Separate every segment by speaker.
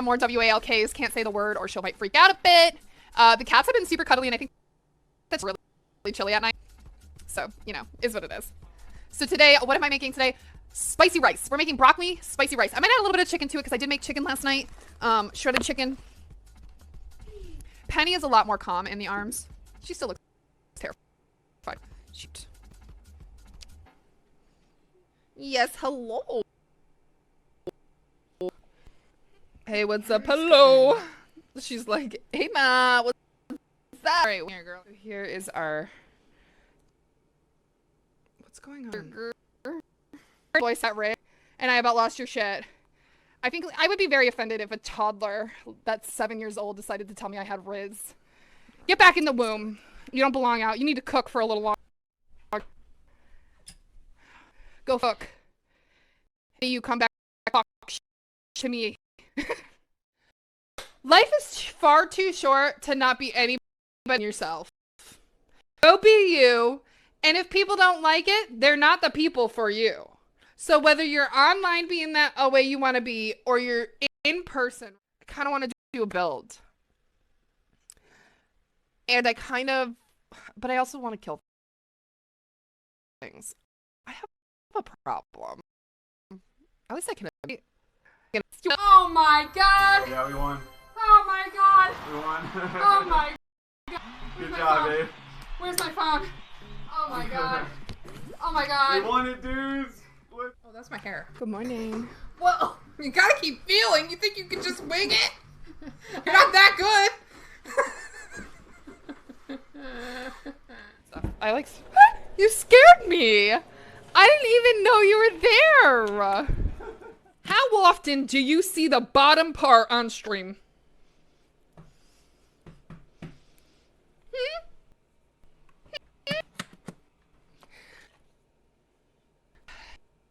Speaker 1: more WALKs, can't say the word or she'll might freak out a bit. The cats have been super cuddly, and I think that's really chilly at night. So, you know, is what it is. So today, what am I making today? Spicy rice. We're making broccoli, spicy rice. I might add a little bit of chicken to it because I did make chicken last night. Shredded chicken. Penny is a lot more calm in the arms. She still looks terrified. Shoot. Yes, hello. Hey, what's up? Hello. She's like, hey, ma, what's that? All right, here, girl. Here is our... What's going on? Voice at Ray, and I about lost your shit. I think I would be very offended if a toddler that's 7 years old decided to tell me I had Riz. Get back in the womb. You don't belong out. You need to cook for a little while. Go cook. Hey, you come back. Shimmy. Life is far too short to not be anybody but yourself. Go be you, and if people don't like it, they're not the people for you. So whether you're online being that a way you want to be, or you're in person, I kind of want to do a build. And I kind of, but I also want to kill things. I have a problem. At least I can. Oh my god!
Speaker 2: Yeah, we won.
Speaker 1: Oh my god!
Speaker 2: We won.
Speaker 1: Oh my god!
Speaker 2: Good job, babe.
Speaker 1: Where's my phone? Oh my god! Oh my god!
Speaker 2: We won it, dudes! What?
Speaker 1: Oh, that's my hair. Good morning.
Speaker 3: Whoa, you gotta keep feeling. You think you can just wing it? You're not that good.
Speaker 1: I like... You scared me! I didn't even know you were there! How often do you see the bottom part on stream?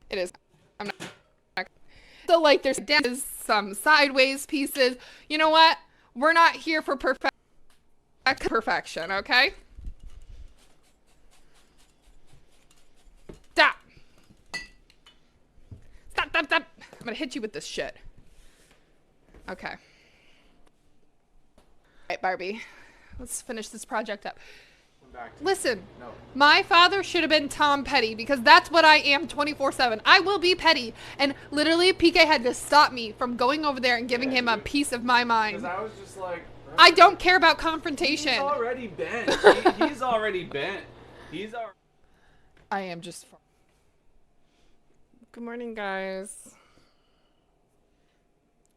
Speaker 1: It is. I'm not. So, like, there's some sideways pieces. You know what? We're not here for perfection, okay? Stop. Stop, stop, stop. I'm gonna hit you with this shit. Okay. Alright, Barbie. Let's finish this project up. Listen,
Speaker 2: No.
Speaker 1: my father should have been Tom Petty because that's what I am 24/7. I will be petty. And literally, PK had to stop me from going over there and giving him a piece of my mind.
Speaker 2: Because I was just like...
Speaker 1: I don't care about confrontation.
Speaker 2: He's already bent. He's already bent. He's already...
Speaker 1: I am just... Good morning, guys.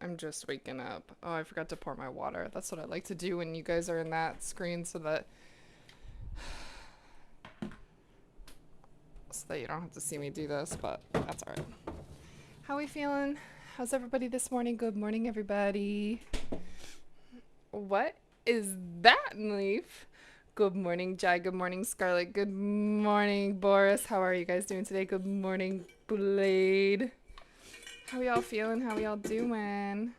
Speaker 1: I'm just waking up. Oh, I forgot to pour my water. That's what I like to do when you guys are in that screen so that you don't have to see me do this, but that's all right. How are we feeling? How's everybody this morning? Good morning, everybody. What is that, Leaf? Good morning, Jai. Good morning, Scarlett. Good morning, Boris. How are you guys doing today? Good morning, Blade. How y'all feeling? How y'all doing?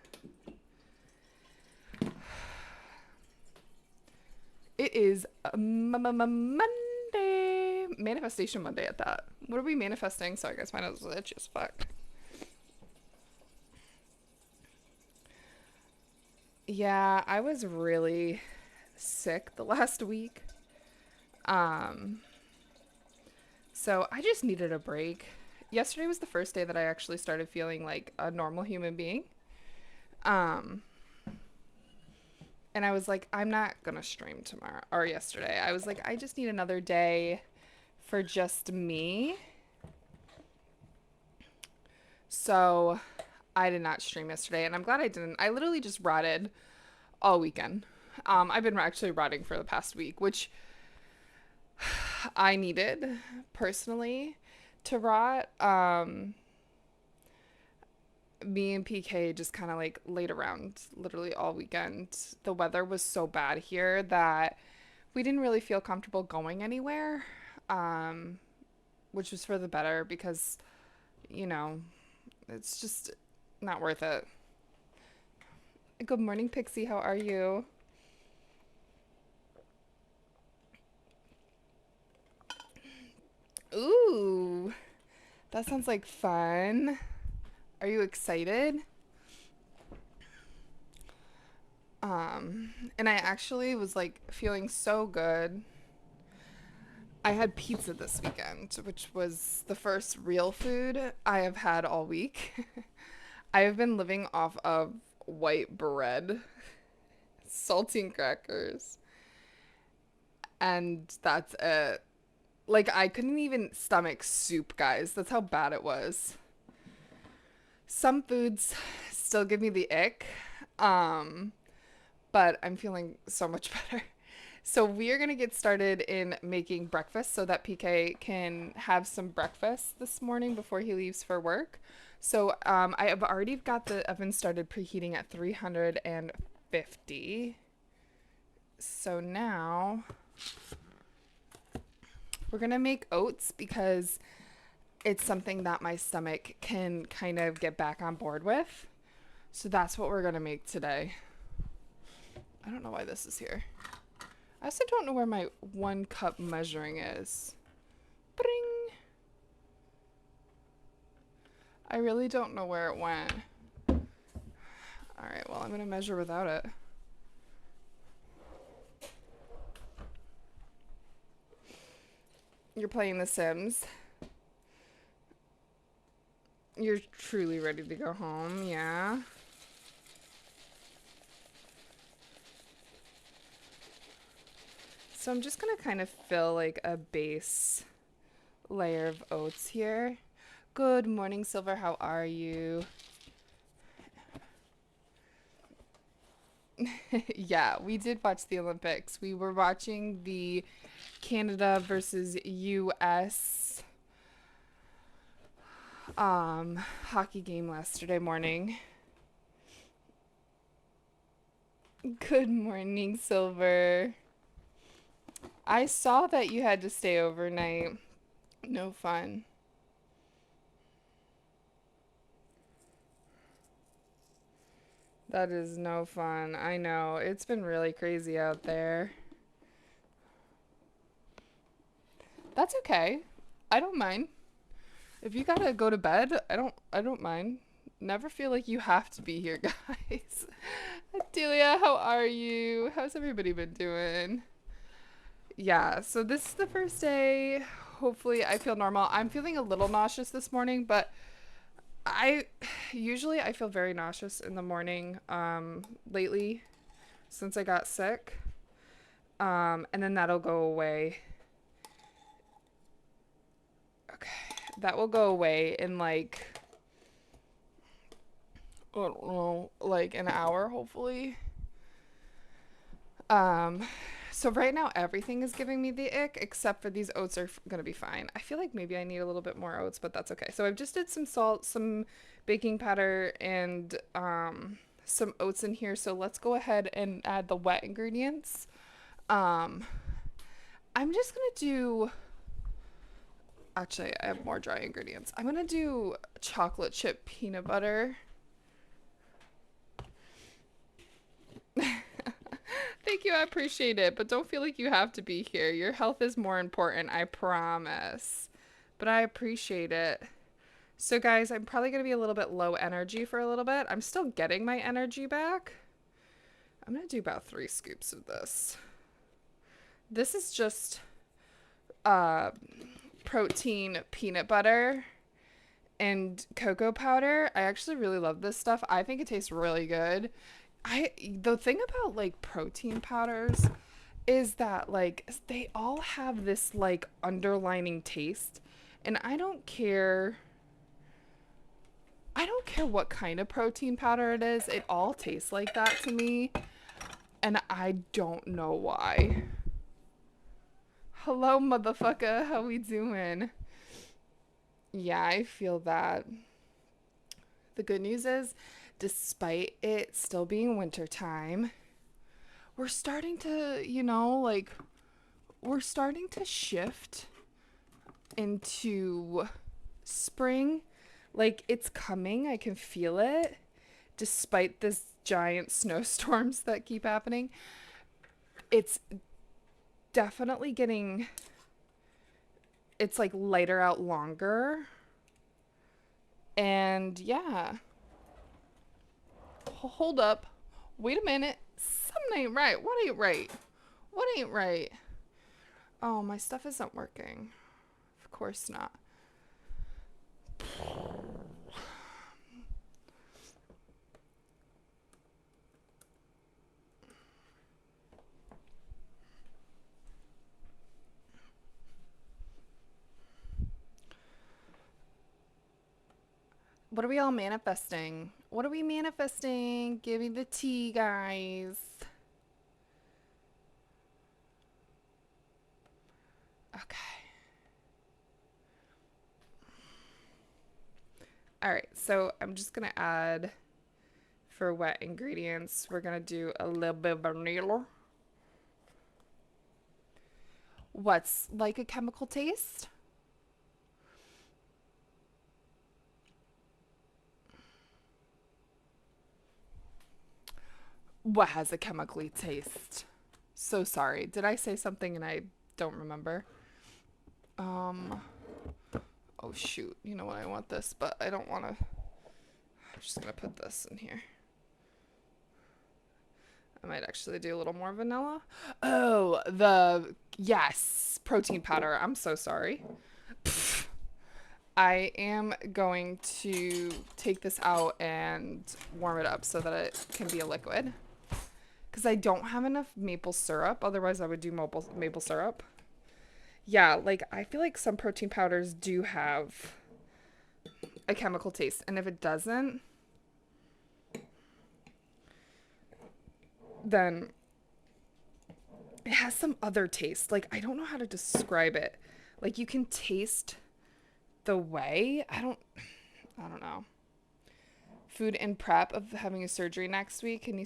Speaker 1: It is Monday. Manifestation Monday at that. What are we manifesting? Sorry guys, my nose is itchy as fuck. Yeah, I was really sick the last week. So I just needed a break. Yesterday was the first day that I actually started feeling like a normal human being. And I was like, I'm not gonna stream tomorrow or yesterday. I was like, I just need another day for just me. So I did not stream yesterday, and I'm glad I didn't. I literally just rotted all weekend. I've been actually rotting for the past week, which I needed personally to rot. Me and PK just kind of like laid around literally all weekend. The weather was so bad here that we didn't really feel comfortable going anywhere, which was for the better because, you know, it's just not worth it. Good morning, Pixie. How are you? Ooh, that sounds like fun. Are you excited? And I actually was like feeling so good. I had pizza this weekend, which was the first real food I have had all week. I have been living off of white bread, saltine crackers, and that's it. Like, I couldn't even stomach soup, guys. That's how bad it was. Some foods still give me the ick, but I'm feeling so much better. So we are going to get started in making breakfast so that PK can have some breakfast this morning before he leaves for work. So I have already got the oven started preheating at 350. So now we're going to make oats because it's something that my stomach can kind of get back on board with. So that's what we're going to make today. I don't know why this is here. I also don't know where my 1 cup measuring is. Bring. I really don't know where it went. Alright, well, I'm going to measure without it. You're playing The Sims. You're truly ready to go home, yeah? So I'm just going to kind of fill like a base layer of oats here. Good morning, Silver. How are you? Yeah, we did watch the Olympics. We were watching the Canada versus US hockey game yesterday morning. Good morning, Silver. I saw that you had to stay overnight. No fun. That is no fun. I know. It's been really crazy out there. That's okay. I don't mind. If you gotta go to bed, I don't mind. Never feel like you have to be here, guys. Delia, how are you? How's everybody been doing? Yeah, so this is the first day. Hopefully I feel normal. I'm feeling a little nauseous this morning, but I feel very nauseous in the morning lately since I got sick. And then that'll go away. Okay. That will go away in like I don't know, like an hour hopefully. So right now everything is giving me the ick except for these oats are gonna be fine. I feel like maybe I need a little bit more oats, but that's okay. So I've just did some salt, some baking powder, and some oats in here. So let's go ahead and add the wet ingredients. I'm just gonna do, actually I have more dry ingredients. I'm gonna do chocolate chip peanut butter. Thank you, I appreciate it, but don't feel like you have to be here. Your health is more important, I promise. But I appreciate it. So guys, I'm probably going to be a little bit low energy for a little bit. I'm still getting my energy back. I'm going to do about 3 scoops of this. This is just protein peanut butter and cocoa powder. I actually really love this stuff. I think it tastes really good. The thing about like protein powders is that like they all have this like underlining taste, and I don't care what kind of protein powder it is. It all tastes like that to me, and I don't know why. Hello, motherfucker. How we doing? Yeah, I feel that. The good news is, despite it still being wintertime, we're starting to, we're starting to shift into spring. Like, it's coming. I can feel it. Despite this giant snowstorms that keep happening, it's definitely getting, it's like lighter out longer. And yeah. Hold up. Wait a minute. Something ain't right. What ain't right? What ain't right? Oh, my stuff isn't working. Of course not. What are we all manifesting? What are we manifesting? Give me the tea, guys. Okay. All right, so I'm just gonna add, for wet ingredients, we're gonna do a little bit of vanilla. What's like a chemical taste? What has a chemically taste? So sorry. Did I say something and I don't remember? Oh shoot. You know what? I want this, but I don't want to. I'm just going to put this in here. I might actually do a little more vanilla. Oh, yes, protein powder. I'm so sorry. Pfft. I am going to take this out and warm it up so that it can be a liquid. Because I don't have enough maple syrup. Otherwise, I would do maple syrup. Yeah, like, I feel like some protein powders do have a chemical taste. And if it doesn't, then it has some other taste. Like, I don't know how to describe it. Like, you can taste the whey. I don't know. Food and prep of having a surgery next week. And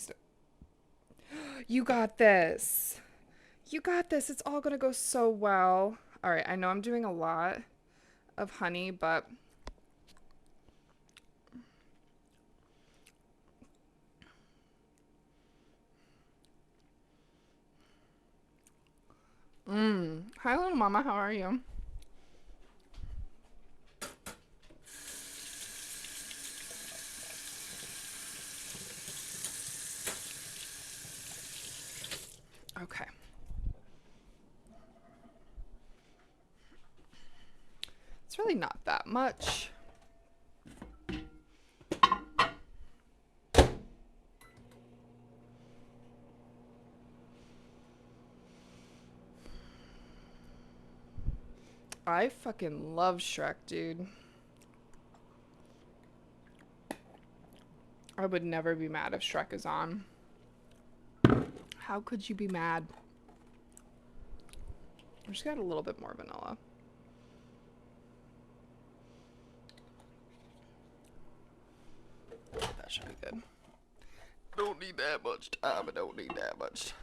Speaker 1: you got this. You got this. It's all gonna go so well. All right, I know I'm doing a lot of honey, but hi, little mama. How are you? Okay. It's really not that much. I fucking love Shrek, dude. I would never be mad if Shrek is on. How could you be mad? I just got a little bit more vanilla. That should be good. Don't need that much time. I don't need that much.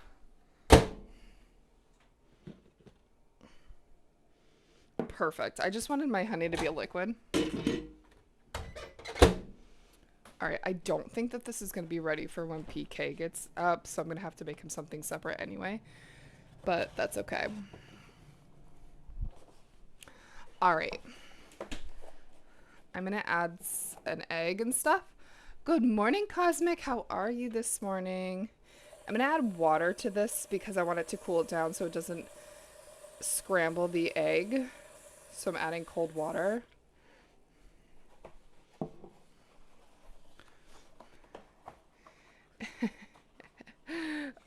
Speaker 1: Perfect. I just wanted my honey to be a liquid. Alright, I don't think that this is going to be ready for when PK gets up, so I'm going to have to make him something separate anyway. But that's okay. Alright. I'm going to add an egg and stuff. Good morning, Cosmic. How are you this morning? I'm going to add water to this because I want it to cool it down so it doesn't scramble the egg. So I'm adding cold water.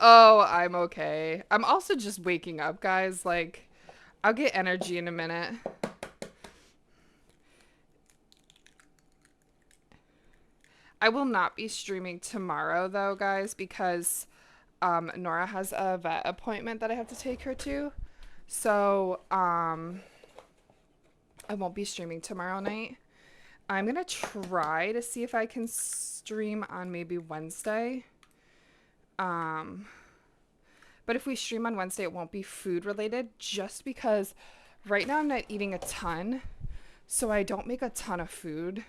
Speaker 1: Oh, I'm okay. I'm also just waking up, guys. Like, I'll get energy in a minute. I will not be streaming tomorrow, though, guys, because Nora has a vet appointment that I have to take her to. So, I won't be streaming tomorrow night. I'm going to try to see if I can stream on maybe Wednesday. But if we stream on Wednesday, it won't be food related just because right now I'm not eating a ton. So I don't make a ton of food.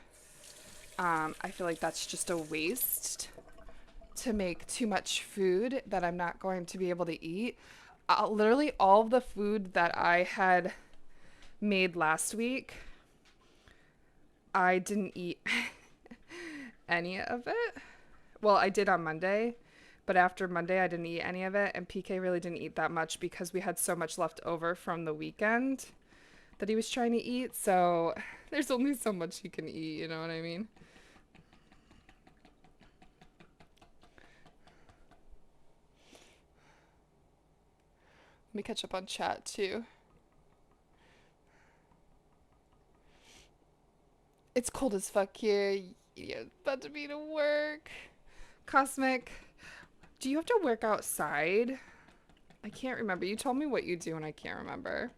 Speaker 1: I feel like that's just a waste to make too much food that I'm not going to be able to eat. Literally all of the food that I had made last week, I didn't eat any of it. Well, I did on Monday, But after Monday, I didn't eat any of it, and PK really didn't eat that much because we had so much left over from the weekend that he was trying to eat. So there's only so much he can eat, you know what I mean? Let me catch up on chat too. It's cold as fuck here. You're about to be to work. Cosmic, do you have to work outside? I can't remember. You told me what you do and I can't remember.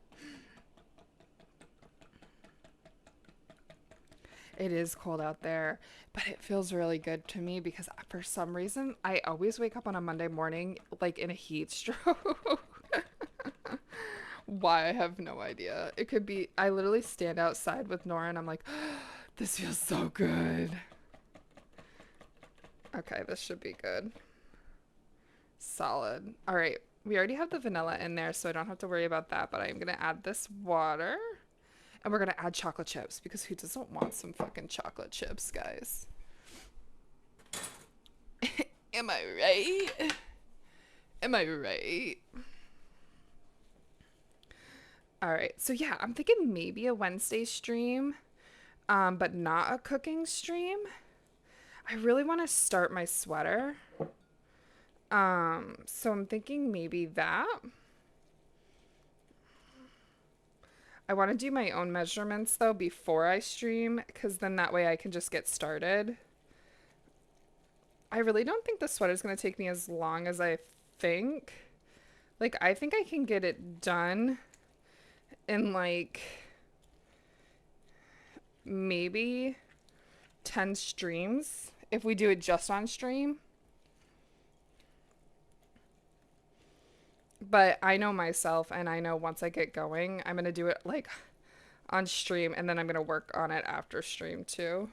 Speaker 1: It is cold out there, but it feels really good to me because for some reason I always wake up on a Monday morning like in a heat stroke. Why, I have no idea. It could be I literally stand outside with Nora and I'm like, this feels so good. Okay, this should be good. Solid. All right, we already have the vanilla in there, so I don't have to worry about that, but I'm gonna add this water. And we're gonna add chocolate chips because who doesn't want some fucking chocolate chips, guys? Am I right? Am I right? All right, so yeah, I'm thinking maybe a Wednesday stream, but not a cooking stream. I really want to start my sweater. So I'm thinking maybe that. I want to do my own measurements though before I stream, because then that way I can just get started. I really don't think the sweater's going to take me as long as I think. Like, I think I can get it done in like maybe 10 streams if we do it just on stream. But I know myself, and I know once I get going, I'm going to do it like on stream, and then I'm going to work on it after stream too.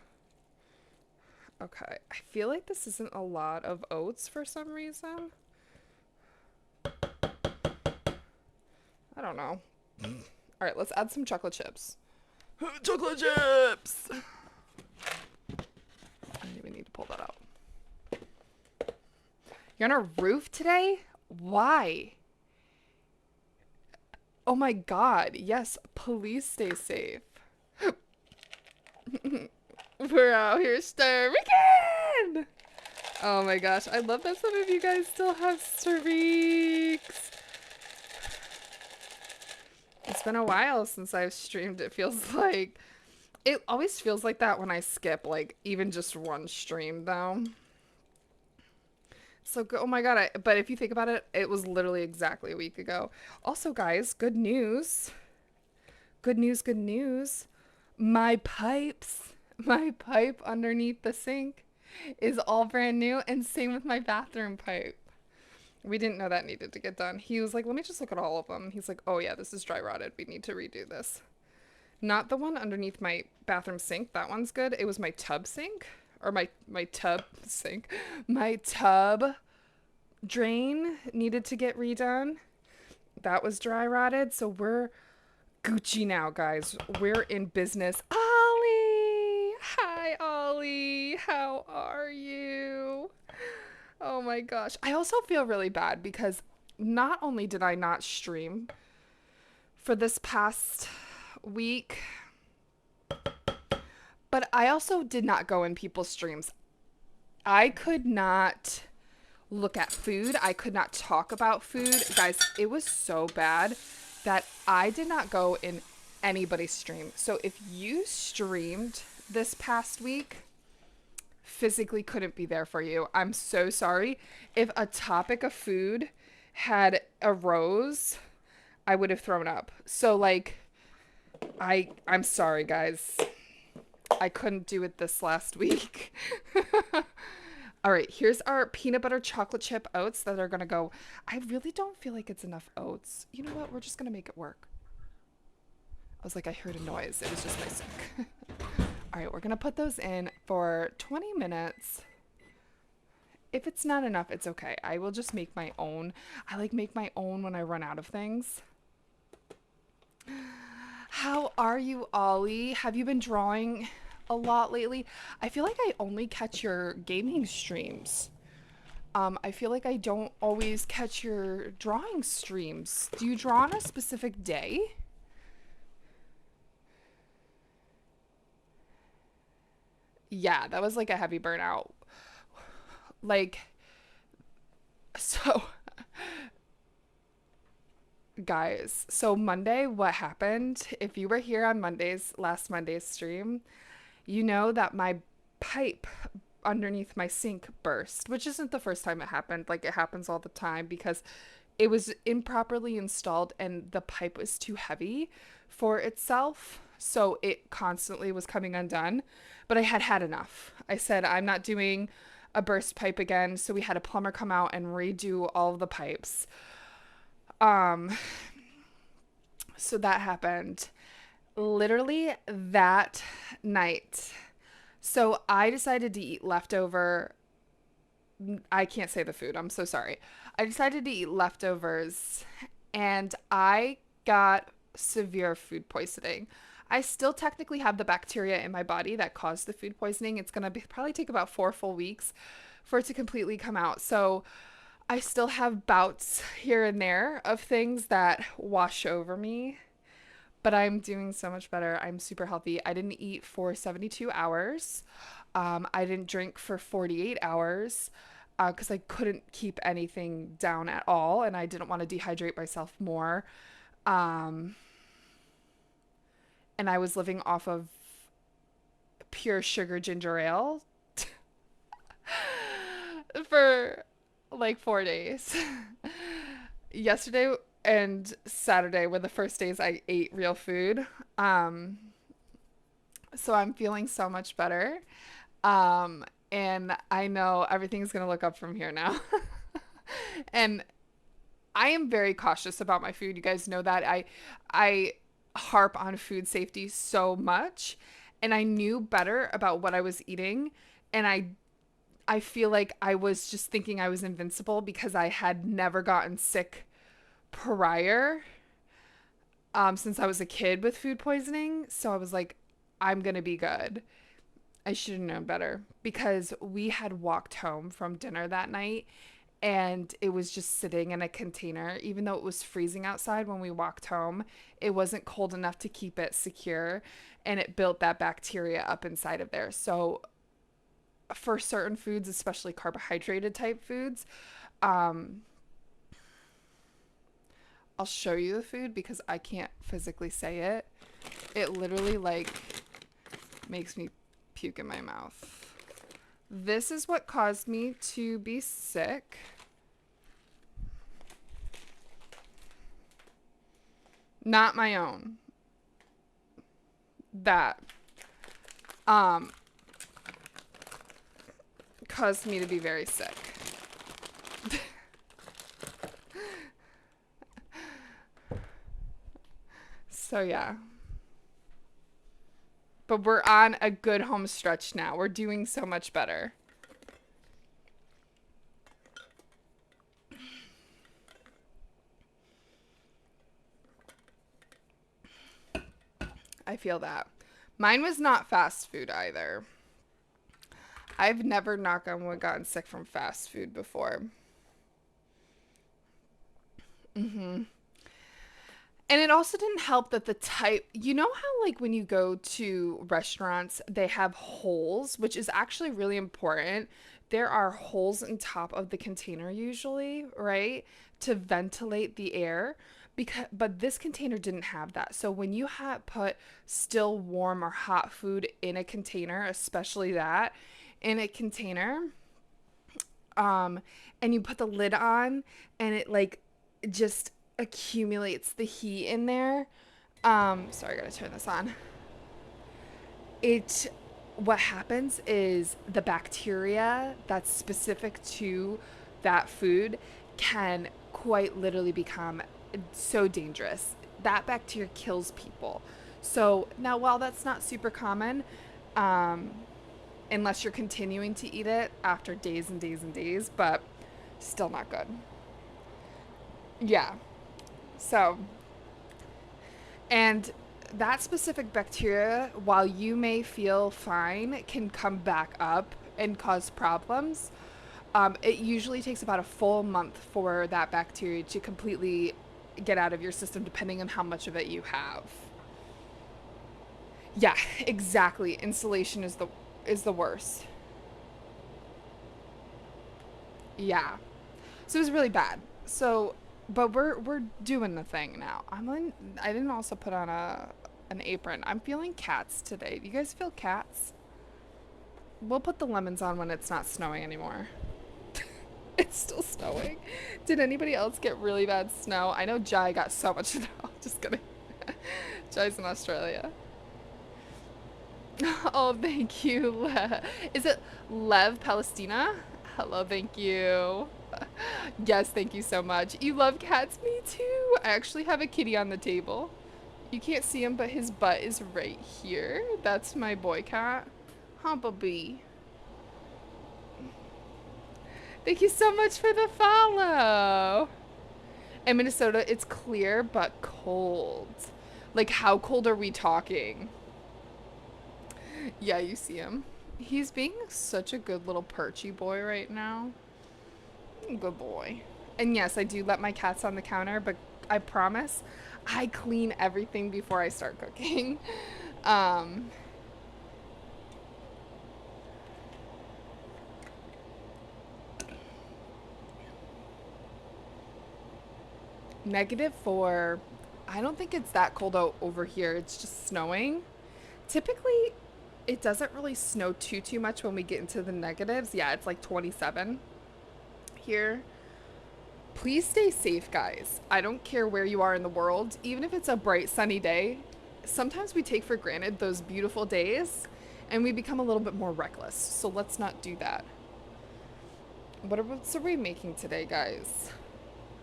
Speaker 1: Okay, I feel like this isn't a lot of oats for some reason. I don't know. All right, let's add some chocolate chips. Chocolate chips! I don't even need to pull that out. You're on a roof today? Why? Oh my god, yes, please stay safe. We're out here streaking! Oh my gosh, I love that some of you guys still have streaks. It's been a while since I've streamed, it feels like. It always feels like that when I skip, like, even just one stream, though. So, oh my god, but if you think about it, it was literally exactly a week ago. Also, guys, good news. Good news, good news. My pipe underneath the sink is all brand new, and same with my bathroom pipe. We didn't know that needed to get done. He was like, let me just look at all of them. He's like, oh yeah, this is dry rotted. We need to redo this. Not the one underneath my bathroom sink. That one's good. It was my tub sink. Or my tub sink. My tub drain needed to get redone. That was dry rotted. So we're Gucci now, guys. We're in business. Ollie! Hi, Ollie. How are you? Oh my gosh. I also feel really bad because not only did I not stream for this past week, but I also did not go in people's streams. I could not look at food. I could not talk about food. Guys, it was so bad that I did not go in anybody's stream. So if you streamed this past week, physically couldn't be there for you. I'm so sorry. If a topic of food had arose, I would have thrown up. So like, I'm sorry, guys. I couldn't do it this last week. All right, here's our peanut butter chocolate chip oats that are gonna go. I really don't feel like it's enough oats. You know what? We're just gonna make it work. I was like, I heard a noise. It was just my sink. All right, we're gonna put those in for 20 minutes. If it's not enough, it's okay. I will just make my own. I like make my own when I run out of things. How are you, Ollie? Have you been drawing a lot lately? I feel like I only catch your gaming streams. I feel like I don't always catch your drawing streams. Do you draw on a specific day? Yeah, that was like a heavy burnout. Like, so, guys, so Monday, what happened? If you were here on last Monday's stream, you know that my pipe underneath my sink burst, which isn't the first time it happened. Like, it happens all the time because it was improperly installed and the pipe was too heavy for itself. So it constantly was coming undone. But I had had enough. I said, I'm not doing a burst pipe again. So we had a plumber come out and redo all of the pipes. So that happened literally that night. So I decided to eat leftover. I can't say the food. I'm so sorry. I decided to eat leftovers and I got severe food poisoning. I still technically have the bacteria in my body that caused the food poisoning. It's going to probably take about 4 full weeks for it to completely come out. So I still have bouts here and there of things that wash over me, but I'm doing so much better. I'm super healthy. I didn't eat for 72 hours. I didn't drink for 48 hours because I couldn't keep anything down at all, and I didn't want to dehydrate myself more. And I was living off of pure sugar ginger ale for like 4 days. Yesterday and Saturday were the first days I ate real food. So I'm feeling so much better. And I know everything's going to look up from here now. And I am very cautious about my food. You guys know that. I harp on food safety so much, and I knew better about what I was eating, and I feel like I was just thinking I was invincible because I had never gotten sick prior since I was a kid with food poisoning. So I was like, I'm gonna be good. I should have known better because we had walked home from dinner that night and it was just sitting in a container. Even though it was freezing outside when we walked home, it wasn't cold enough to keep it secure, and it built that bacteria up inside of there. So for certain foods, especially carbohydrated type foods, I'll show you the food because I can't physically say it. It literally like makes me puke in my mouth. This is what caused me to be sick. Not my own. That caused me to be very sick. So yeah. But we're on a good home stretch now. We're doing so much better. I feel that. Mine was not fast food either. I've never, knock on wood, gotten sick from fast food before. And it also didn't help that the type, you know how like when you go to restaurants, they have holes, which is actually really important. There are holes in top of the container usually, right? To ventilate the air. But this container didn't have that. So when you put still warm or hot food in a container, especially that in a container, and you put the lid on and it like just accumulates the heat in there. Sorry, I gotta turn this on. What happens is the bacteria that's specific to that food can quite literally become so dangerous. That bacteria kills people. So now, while that's not super common, unless you're continuing to eat it after days and days and days, but still not good. Yeah. So, and that specific bacteria, while you may feel fine, can come back up and cause problems. It usually takes about a full month for that bacteria to completely get out of your system, depending on how much of it you have. Yeah, exactly. Installation is the worst. Yeah. So it was really bad. So, but we're doing the thing now. I didn't also put on an apron. I'm feeling cats today. Do you guys feel cats? We'll put the lemons on when it's not snowing anymore. It's still snowing. Did anybody else get really bad snow? I know Jai got so much snow. Just kidding. Jai's in Australia. Oh, thank you. Is it Lev Palestina? Hello, thank you. Yes, thank you so much. You love cats? Me too. I actually have a kitty on the table. You can't see him, but his butt is right here. That's my boy cat. Humblebee. Thank you so much for the follow. In Minnesota, it's clear but cold. Like, how cold are we talking? Yeah, you see him. He's being such a good little perchy boy right now. Good boy. And yes, I do let my cats on the counter, but I promise I clean everything before I start cooking. -4. I don't think it's that cold over here. It's just snowing. Typically, it doesn't really snow too much when we get into the negatives. Yeah, it's like 27 here. Please stay safe, guys. I don't care where you are in the world. Even if it's a bright, sunny day, sometimes we take for granted those beautiful days and we become a little bit more reckless. So let's not do that. What are we making today, guys?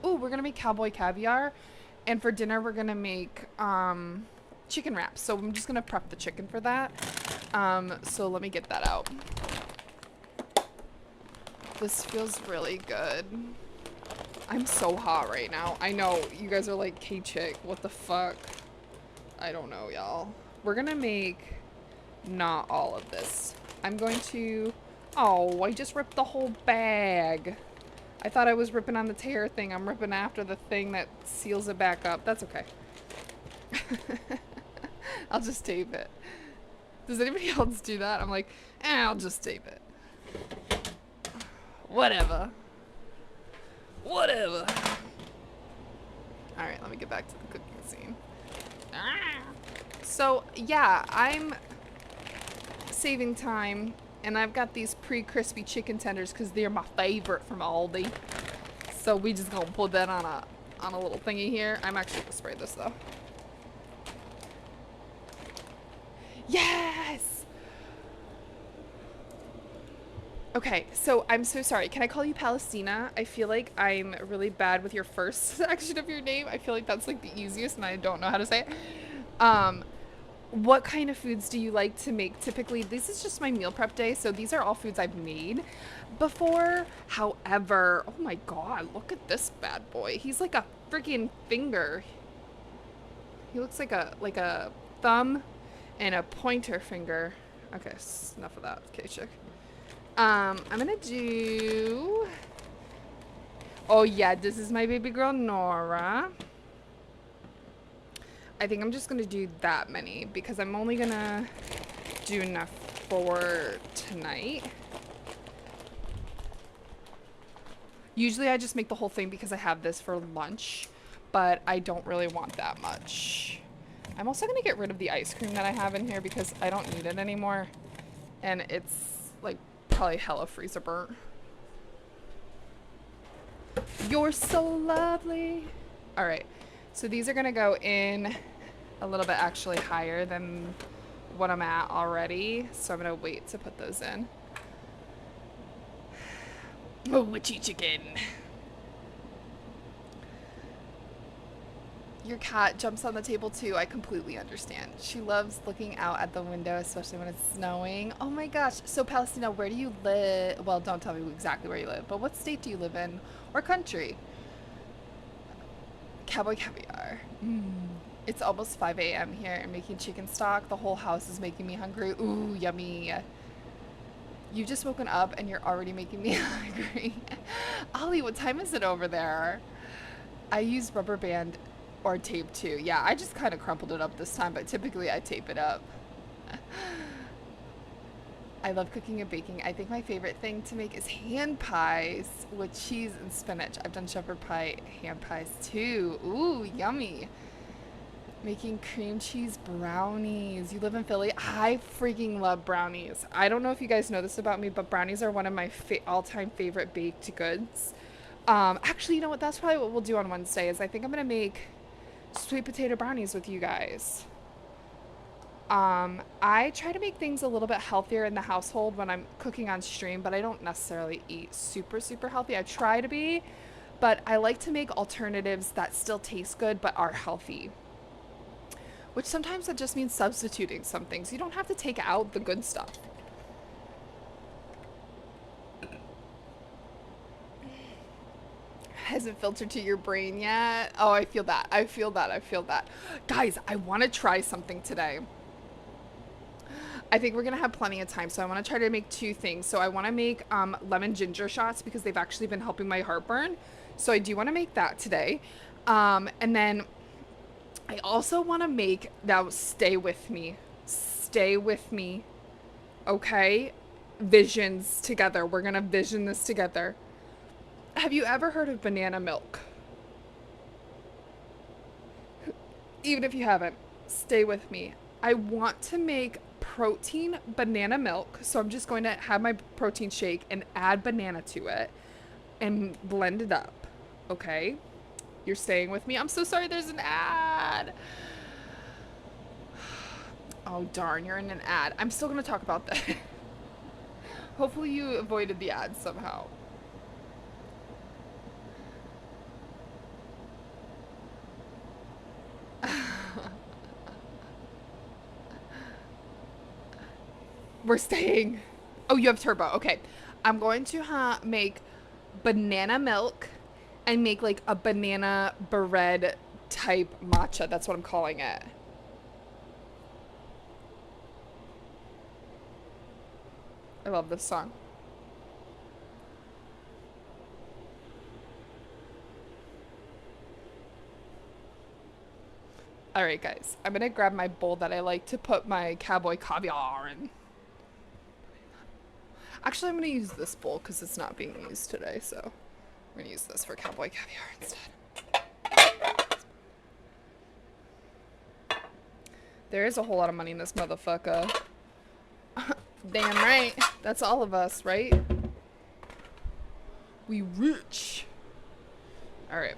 Speaker 1: Oh, we're going to make cowboy caviar. And for dinner, we're going to make chicken wraps. So I'm just going to prep the chicken for that. So let me get that out. This feels really good. I'm so hot right now. I know, you guys are like, "Hey, chick, what the fuck?" I don't know, y'all. We're gonna make not all of this. I'm going to... Oh, I just ripped the whole bag. I thought I was ripping on the tear thing. I'm ripping after the thing that seals it back up. That's okay. I'll just tape it. Does anybody else do that? I'm like, I'll just tape it. Whatever. Whatever. Alright, let me get back to the cooking scene. So, yeah, I'm saving time, and I've got these pre-crispy chicken tenders because they're my favorite from Aldi. So we just gonna put that on a little thingy here. I'm actually gonna spray this though. Yes! Okay, so I'm so sorry. Can I call you Palestina? I feel like I'm really bad with your first section of your name. I feel like that's like the easiest and I don't know how to say it. What kind of foods do you like to make typically? This is just my meal prep day, so these are all foods I've made before. However, oh my god, look at this bad boy. He's like a freaking finger. He looks like a thumb and a pointer finger. Okay, enough of that. Okay, chick. I'm gonna do... Oh yeah, this is my baby girl, Nora. I think I'm just gonna do that many because I'm only gonna do enough for tonight. Usually I just make the whole thing because I have this for lunch, but I don't really want that much. I'm also gonna get rid of the ice cream that I have in here because I don't need it anymore. And it's like probably hella freezer burnt. You're so lovely. All right, so these are gonna go in a little bit actually higher than what I'm at already. So I'm gonna wait to put those in. Oh, witchy chicken. Your cat jumps on the table too. I completely understand. She loves looking out at the window, especially when it's snowing. Oh my gosh. So Palestina, where do you live? Well, don't tell me exactly where you live, but what state do you live in? Or country? Cowboy caviar. It's almost 5 a.m. here and making chicken stock. The whole house is making me hungry. Ooh, yummy. You've just woken up and you're already making me hungry. Ollie, what time is it over there? I use rubber band or tape too. Yeah, I just kind of crumpled it up this time, but typically I tape it up. I love cooking and baking. I think my favorite thing to make is hand pies with cheese and spinach. I've done shepherd pie hand pies too. Ooh, yummy. Making cream cheese brownies. You live in Philly? I freaking love brownies. I don't know if you guys know this about me, but brownies are one of my all-time favorite baked goods. Actually, you know what? That's probably what we'll do on Wednesday is I think I'm going to make sweet potato brownies with you guys. I try to make things a little bit healthier in the household when I'm cooking on stream, but I don't necessarily eat super, super healthy. I try to be, but I like to make alternatives that still taste good but are healthy. Which sometimes that just means substituting some things. You don't have to take out the good stuff. Hasn't filtered to your brain yet. Oh, I feel that. I feel that. I feel that. Guys, I want to try something today. I think we're going to have plenty of time, so I want to try to make two things. So I want to make lemon ginger shots because they've actually been helping my heartburn. So I do want to make that today. And then I also want to make, now stay with me, okay? Visions together. We're going to vision this together. Have you ever heard of banana milk? Even if you haven't, stay with me. I want to make protein banana milk. So I'm just going to have my protein shake and add banana to it and blend it up. Okay? You're staying with me? I'm so sorry there's an ad. Oh, darn, you're in an ad. I'm still going to talk about that. Hopefully you avoided the ad somehow. We're staying. Oh, you have turbo. Okay. I'm going to make banana milk and make like a banana bread type matcha. That's what I'm calling it. I love this song. All right, guys. I'm going to grab my bowl that I like to put my cowboy caviar in. Actually, I'm going to use this bowl because it's not being used today, so I'm going to use this for cowboy caviar instead. There is a whole lot of money in this motherfucker. Damn right. That's all of us, right? We rich. All right.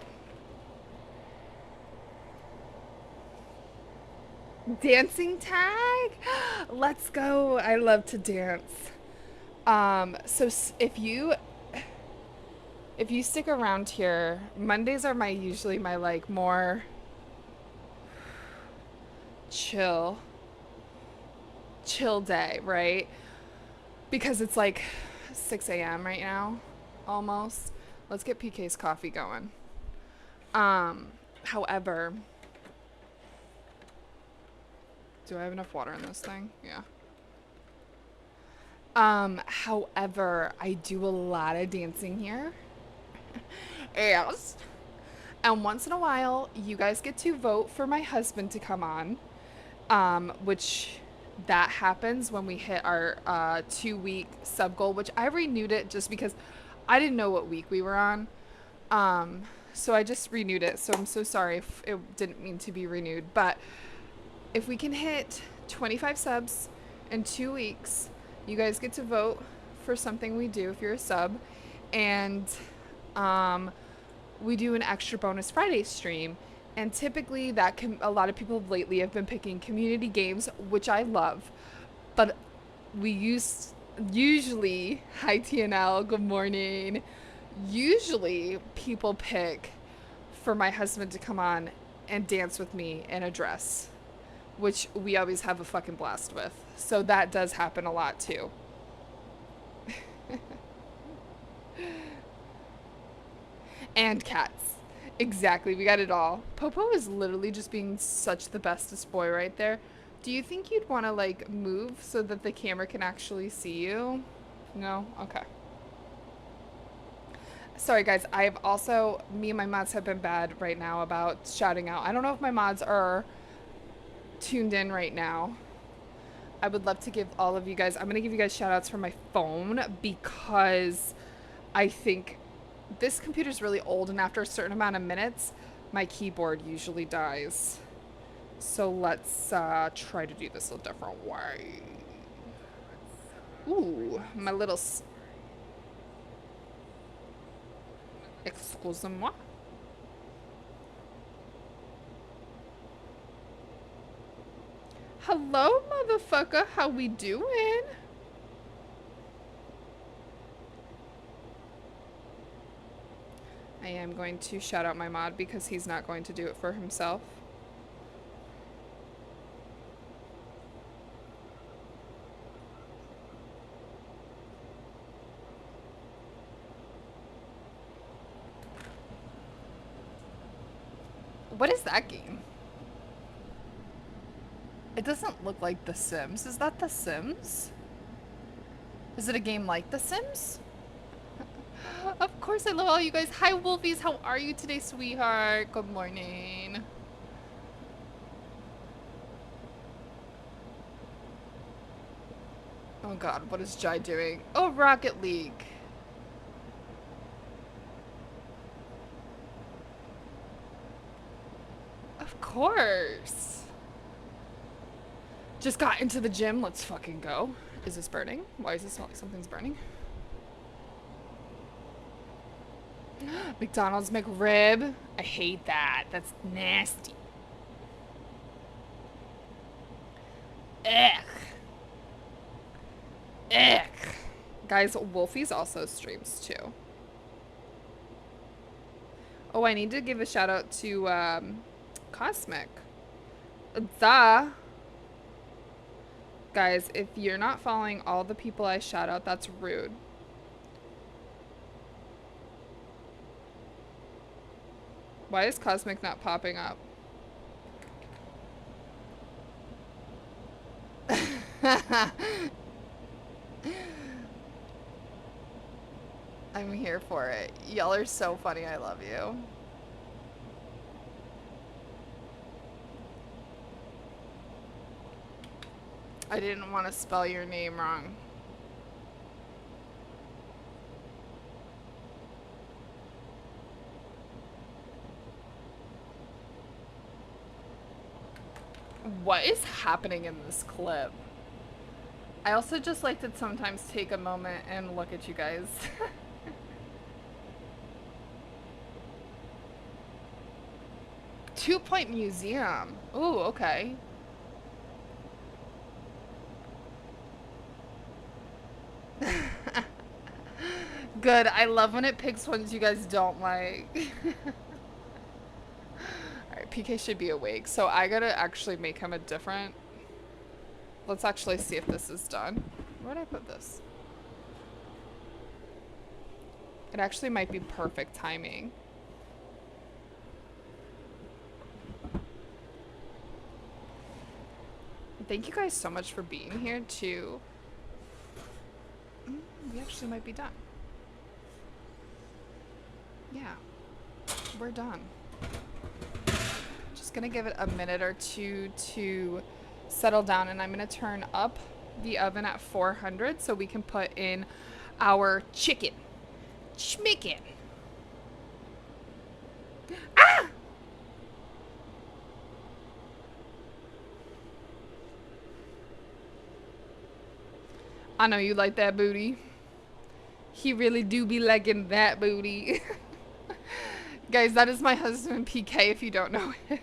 Speaker 1: Dancing tag? Let's go. I love to dance. So if you stick around here, Mondays are usually my like more chill day, right? Because it's like 6 a.m. right now, almost. Let's get PK's coffee going. However, do I have enough water in this thing? Yeah. However, I do a lot of dancing here. Yes. And once in a while, you guys get to vote for my husband to come on. Which that happens when we hit our 2-week sub goal, which I renewed it just because I didn't know what week we were on. So I just renewed it. So I'm so sorry if it didn't mean to be renewed. But if we can hit 25 subs in 2 weeks, you guys get to vote for something we do if you're a sub. And we do an extra bonus Friday stream. And typically a lot of people lately have been picking community games, which I love. But we usually, hi TNL, good morning. Usually people pick for my husband to come on and dance with me in a dress, which we always have a fucking blast with. So that does happen a lot too. And cats. Exactly, we got it all. Popo is literally just being such the bestest boy right there. Do you think you'd want to like move so that the camera can actually see you? No? Okay. Sorry guys, I've also, me and my mods have been bad right now about shouting out. I don't know if my mods are tuned in right now. I would love to give all of you guys, I'm going to give you guys shout outs from my phone because I think this computer's really old and after a certain amount of minutes, my keyboard usually dies. So let's try to do this a different way. Ooh, my little... Excusez-moi. Hello, motherfucker. How we doing? I am going to shout out my mod because he's not going to do it for himself. What is that game? It doesn't look like The Sims. Is that The Sims? Is it a game like The Sims? Of course, I love all you guys. Hi, Wolfies. How are you today, sweetheart? Good morning. Oh god, what is Jai doing? Oh, Rocket League. Of course. Just got into the gym. Let's fucking go. Is this burning? Why does it smell like something's burning? McDonald's McRib. I hate that. That's nasty. Ugh. Ugh. Guys, Wolfie's also streams too. Oh, I need to give a shout out to Cosmic. Duh. Guys, if you're not following all the people I shout out, that's rude. Why is Cosmic not popping up? I'm here for it. Y'all are so funny. I love you. I didn't want to spell your name wrong. What is happening in this clip? I also just like to sometimes take a moment and look at you guys. 2-point museum. Ooh, okay. Good. I love when it picks ones you guys don't like. Alright, PK should be awake. So I gotta actually make him a different... Let's actually see if this is done. Where did I put this? It actually might be perfect timing. Thank you guys so much for being here too. We actually might be done. Yeah, we're done. Just gonna give it a minute or two to settle down, and I'm gonna turn up the oven at 400 so we can put in our chicken. Schmicken. Ah! I know you like that booty. He really do be liking that booty. Guys, that is my husband PK if you don't know it.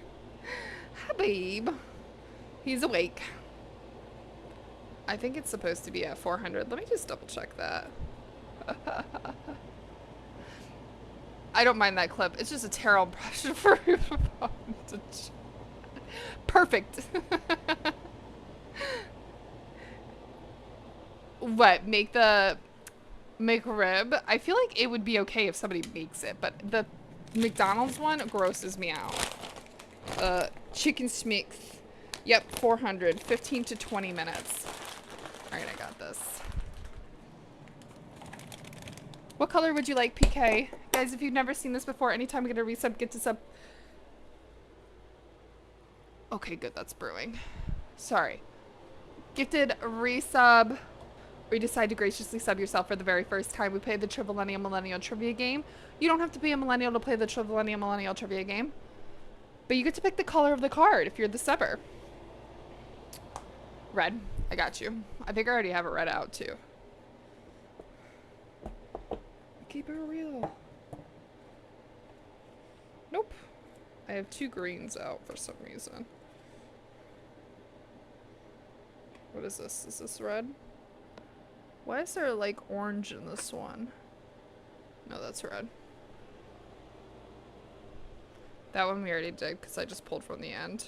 Speaker 1: Hi, babe. He's awake. I think it's supposed to be at 400. Let me just double check that. I don't mind that clip. It's just a terrible impression for perfect. What? Make the McRib? I feel like it would be okay if somebody makes it, but the McDonald's one grosses me out. Chicken smicks. Yep, 400. 15 to 20 minutes. Alright, I got this. What color would you like, PK? Guys, if you've never seen this before, anytime we get a resub, get to sub. Okay, good. That's brewing. Sorry. Gifted resub. Or you decide to graciously sub yourself for the very first time. We play the Trivillennial Millennial Trivia game. You don't have to be a millennial to play the Trivillennial Millennial Trivia game. But you get to pick the color of the card if you're the subber. Red. I got you. I think I already have it read out too. Keep it real. Nope. I have 2 greens out for some reason. What is this? Is this red? Why is there like orange in this one? No, that's red. That one we already did because I just pulled from the end.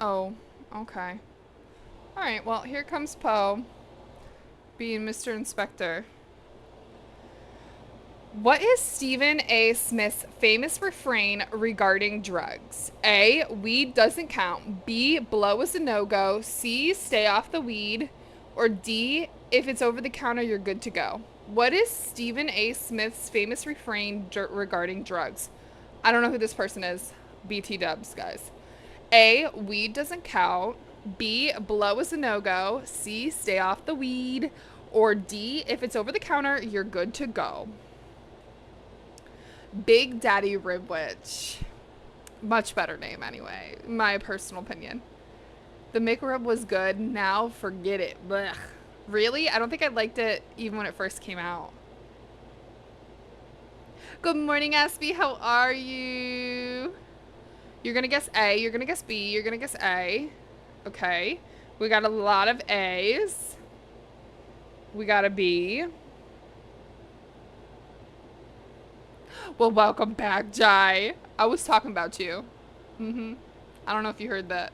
Speaker 1: Oh, okay. Alright, well, here comes Poe, being Mr. Inspector. What is Stephen A. Smith's famous refrain regarding drugs? A, weed doesn't count. B, blow is a no-go. C, stay off the weed. Or D, if it's over the counter, you're good to go. What is Stephen A. Smith's famous refrain regarding drugs? I don't know who this person is. BT dubs, guys. A, weed doesn't count. B, blow is a no-go. C, stay off the weed. Or D, if it's over the counter, you're good to go. Big Daddy Ribwitch. Much better name anyway, my personal opinion. The McRib was good, now forget it. Blech. Really? I don't think I liked it even when it first came out. Good morning, Aspie. How are you? You're gonna guess A, you're gonna guess B, you're gonna guess A. Okay. We got a lot of A's. We got a B. Well, welcome back, Jai. I was talking about you. I don't know if you heard that.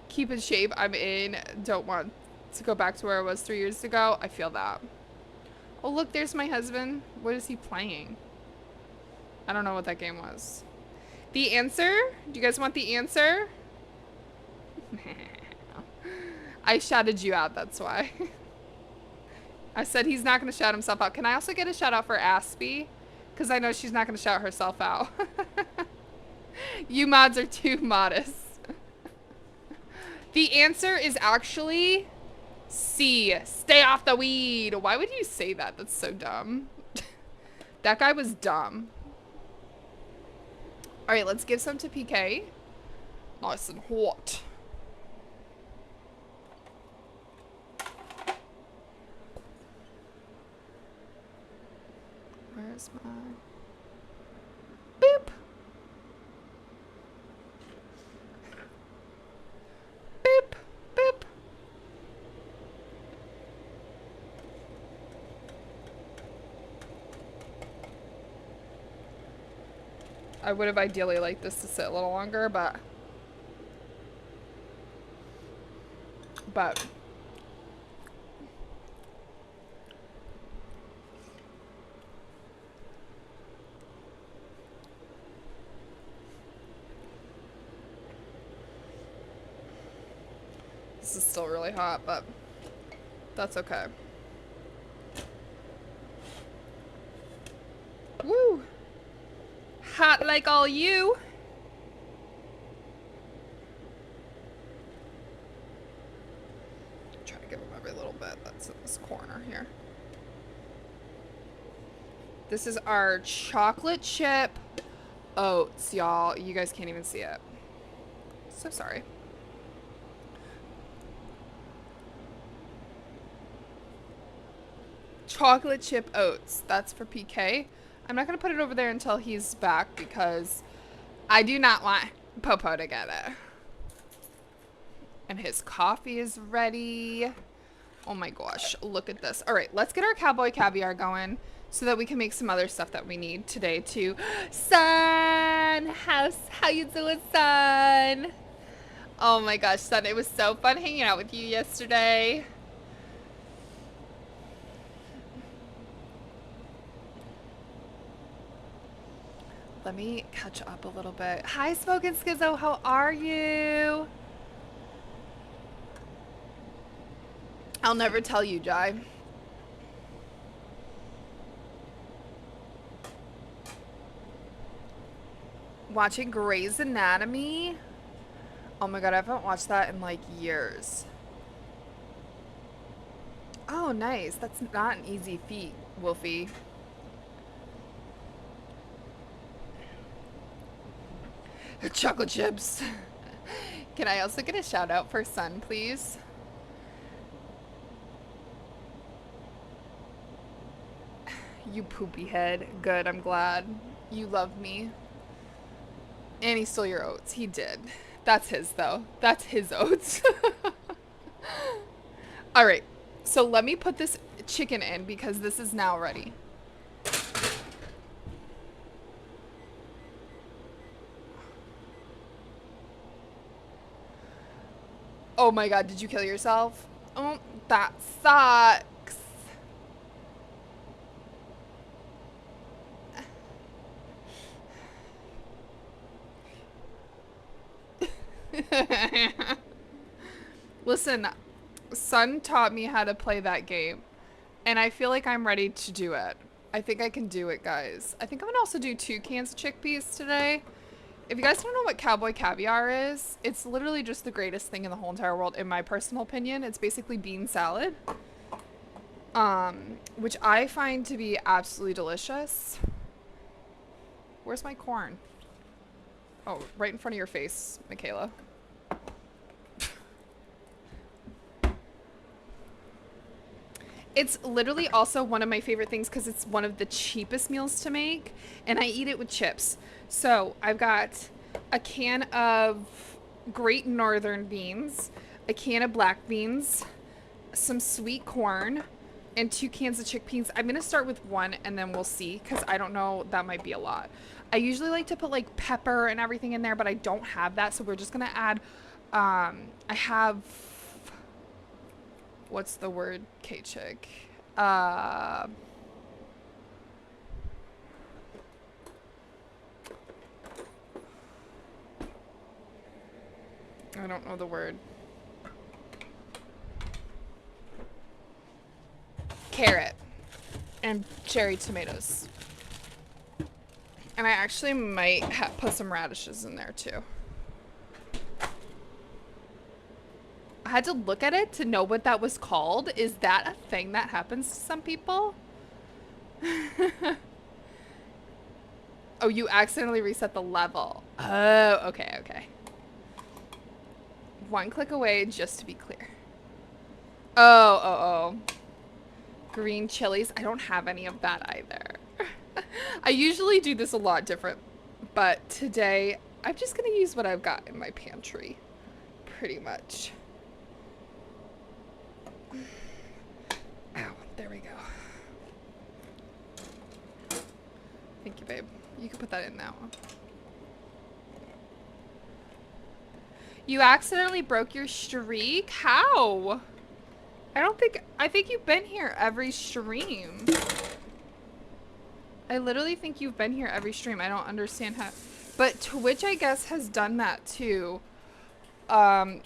Speaker 1: Keep in shape. I'm in. Don't want to go back to where I was 3 years ago. I feel that. Oh, look, there's my husband. What is he playing? I don't know what that game was. The answer? Do you guys want the answer? I shouted you out, that's why. I said he's not going to shout himself out. Can I also get a shout out for Aspie? Because I know she's not going to shout herself out. You mods are too modest. The answer is actually C. Stay off the weed. Why would you say that? That's so dumb. That guy was dumb. All right, let's give some to PK. Nice and hot. Where's my... Boop. Boop. Boop. I would have ideally liked this to sit a little longer, but this is still really hot, but that's okay. Woo! Hot like all you. Try to give him every little bit that's in this corner here. This is our chocolate chip oats, y'all. You guys can't even see it. So sorry. Chocolate chip oats. That's for PK. I'm not going to put it over there until he's back because I do not want Popo to get it. And his coffee is ready. Oh my gosh, look at this. All right, let's get our cowboy caviar going so that we can make some other stuff that we need today too. Son, how you doing, son? Oh my gosh, son, it was so fun hanging out with you yesterday. Let me catch up a little bit. Hi, Smokin' Skizzo. How are you? I'll never tell you, Jai. Watching Grey's Anatomy. Oh my god, I haven't watched that in like years. Oh, nice. That's not an easy feat, Wolfie. Chocolate chips. Can I also get a shout out for Sun, please? You poopy head. Good, I'm glad. You love me. And he stole your oats. He did. That's his, though. That's his oats. Alright. So let me put this chicken in because this is now ready. Oh my god, did you kill yourself? Oh, that sucks. Listen, Sun taught me how to play that game, and I feel like I'm ready to do it. I think I can do it, guys. I think I'm gonna also do 2 cans of chickpeas today. If you guys don't know what cowboy caviar is, it's literally just the greatest thing in the whole entire world, in my personal opinion. It's basically bean salad, which I find to be absolutely delicious. Where's my corn? Oh, right in front of your face, Michaela. It's literally also one of my favorite things because it's one of the cheapest meals to make, and I eat it with chips. So I've got a can of Great Northern beans, a can of black beans, some sweet corn, and 2 cans of chickpeas. I'm going to start with 1 and then we'll see because I don't know, that might be a lot. I usually like to put like pepper and everything in there, but I don't have that. So we're just going to add, I have... What's the word, K-Chick? I don't know the word. Carrot and cherry tomatoes. And I actually might put some radishes in there too. I had to look at it to know what that was called. Is that a thing that happens to some people? Oh, you accidentally reset the level. Oh, okay, okay. 1 click away, just to be clear. Oh. Green chilies. I don't have any of that either. I usually do this a lot different, but today I'm just gonna use what I've got in my pantry. Pretty much. Ow, there we go. Thank you, babe. You can put that in now. You accidentally broke your streak? How? I think you've been here every stream. I literally think you've been here every stream. I don't understand how. But Twitch, I guess, has done that too.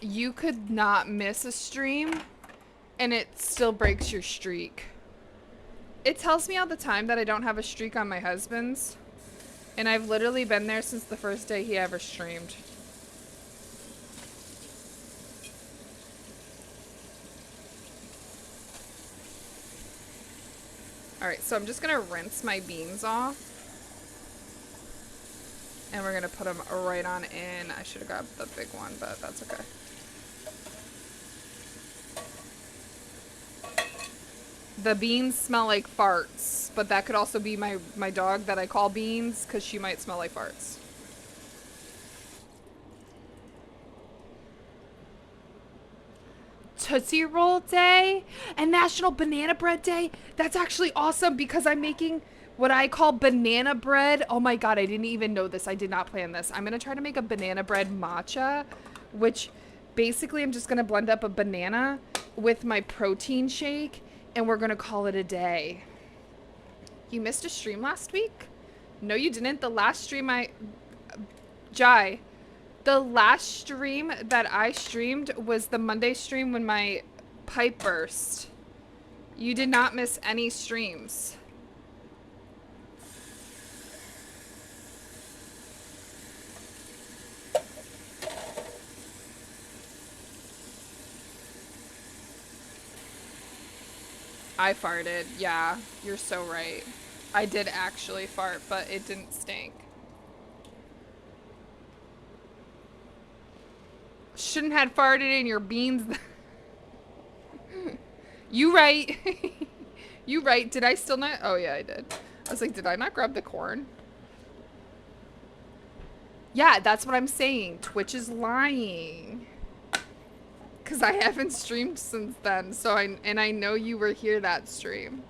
Speaker 1: You could not miss a stream and it still breaks your streak. It tells me all the time that I don't have a streak on my husband's. And I've literally been there since the first day he ever streamed. Alright, so I'm just gonna rinse my beans off. And we're gonna put them right on in. I should have grabbed the big one, but that's okay. The beans smell like farts, but that could also be my dog that I call Beans, because she might smell like farts. Tootsie Roll Day and National Banana Bread Day. That's actually awesome because I'm making what I call banana bread. Oh my god, I didn't even know this. I did not plan this. I'm going to try to make a banana bread matcha, which basically I'm just going to blend up a banana with my protein shake, and we're going to call it a day. You missed a stream last week? No, you didn't. The last stream the last stream that I streamed was the Monday stream when my pipe burst. You did not miss any streams. I farted. Yeah, you're so right. I did actually fart, but it didn't stink. Shouldn't have farted in your beans. You right. You right. Did I still not? Oh yeah, I did. I was like, did I not grab the corn? Yeah, that's what I'm saying. Twitch is lying. Cause I haven't streamed since then, so I know you were here that stream.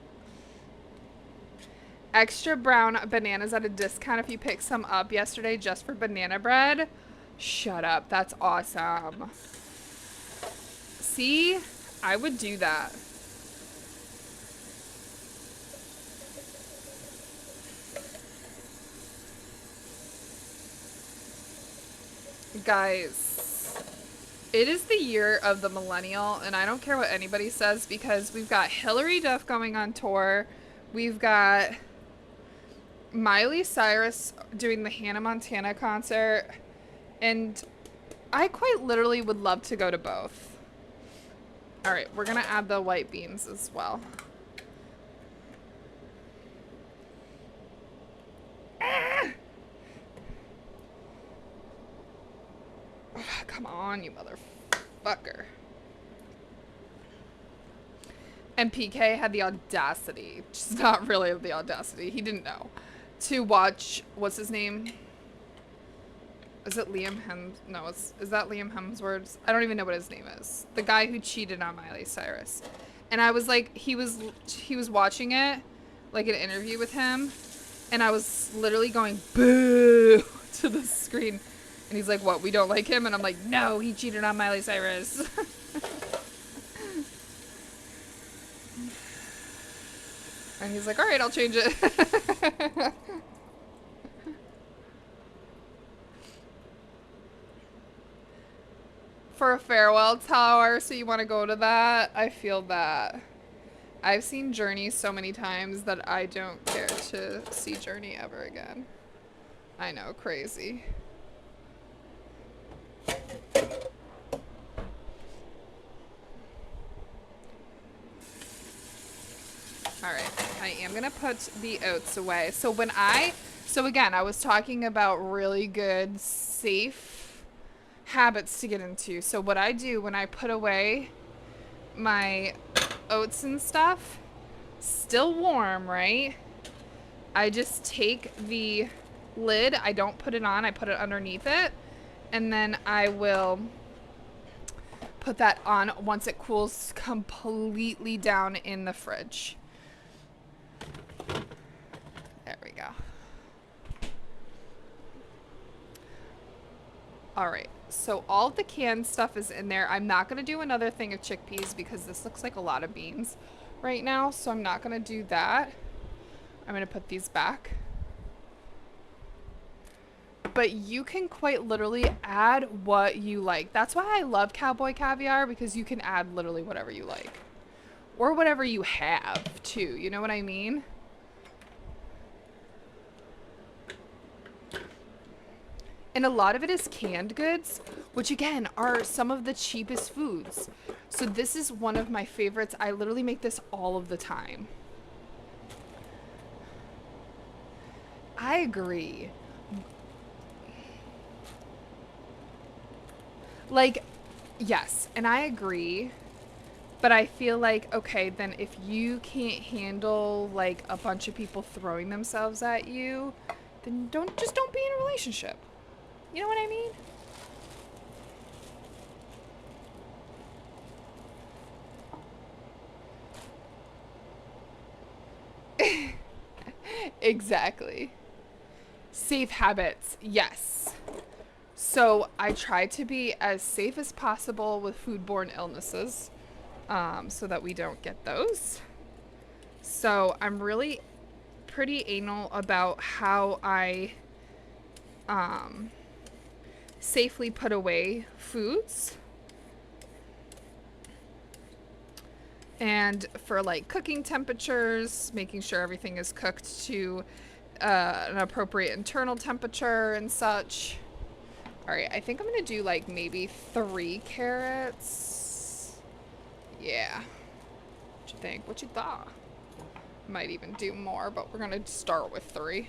Speaker 1: Extra brown bananas at a discount if you pick some up yesterday just for banana bread. Shut up, that's awesome. See, I would do that. Guys, it is the year of the millennial, and I don't care what anybody says because we've got Hillary Duff going on tour. We've got Miley Cyrus doing the Hannah Montana concert, and I quite literally would love to go to both. All right, we're gonna add the white beans as well. Ah! Oh, come on, you motherfucker. And PK had the audacity, just not really the audacity, he didn't know, to watch, what's his name? Is it Liam No, is that Liam Hemsworth? I don't even know what his name is. The guy who cheated on Miley Cyrus. And I was like, he was watching it, like an interview with him, and I was literally going, boo, to the screen. And he's like, what, we don't like him? And I'm like, no, he cheated on Miley Cyrus. And he's like, all right, I'll change it. For a farewell tower, so you want to go to that? I feel that. I've seen Journey so many times that I don't care to see Journey ever again. I know, crazy. Alright, I am gonna put the oats away. So again, I was talking about really good, safe habits to get into. So what I do when I put away my oats and stuff, still warm, right? I just take the lid, I don't put it on, I put it underneath it, and then I will put that on once it cools completely down in the fridge. There we go. Alright, so all of the canned stuff is in there. I'm not going to do another thing of chickpeas because this looks like a lot of beans right now, so I'm not going to do that. I'm going to put these back. But you can quite literally add what you like. That's why I love Cowboy Caviar, because you can add literally whatever you like. Or whatever you have, too. You know what I mean? And a lot of it is canned goods, which again are some of the cheapest foods. So this is one of my favorites. I literally make this all of the time. I agree. Like, yes, and I agree. But I feel like, okay, then if you can't handle like a bunch of people throwing themselves at you, then don't be in a relationship. You know what I mean? Exactly. Safe habits, yes. So I try to be as safe as possible with foodborne illnesses, so that we don't get those. So I'm really pretty anal about how I safely put away foods. And for like cooking temperatures, making sure everything is cooked to an appropriate internal temperature and such. All right, I think I'm gonna do like maybe 3 carrots. Yeah. What you think? What you thought? Might even do more, but we're gonna start with 3.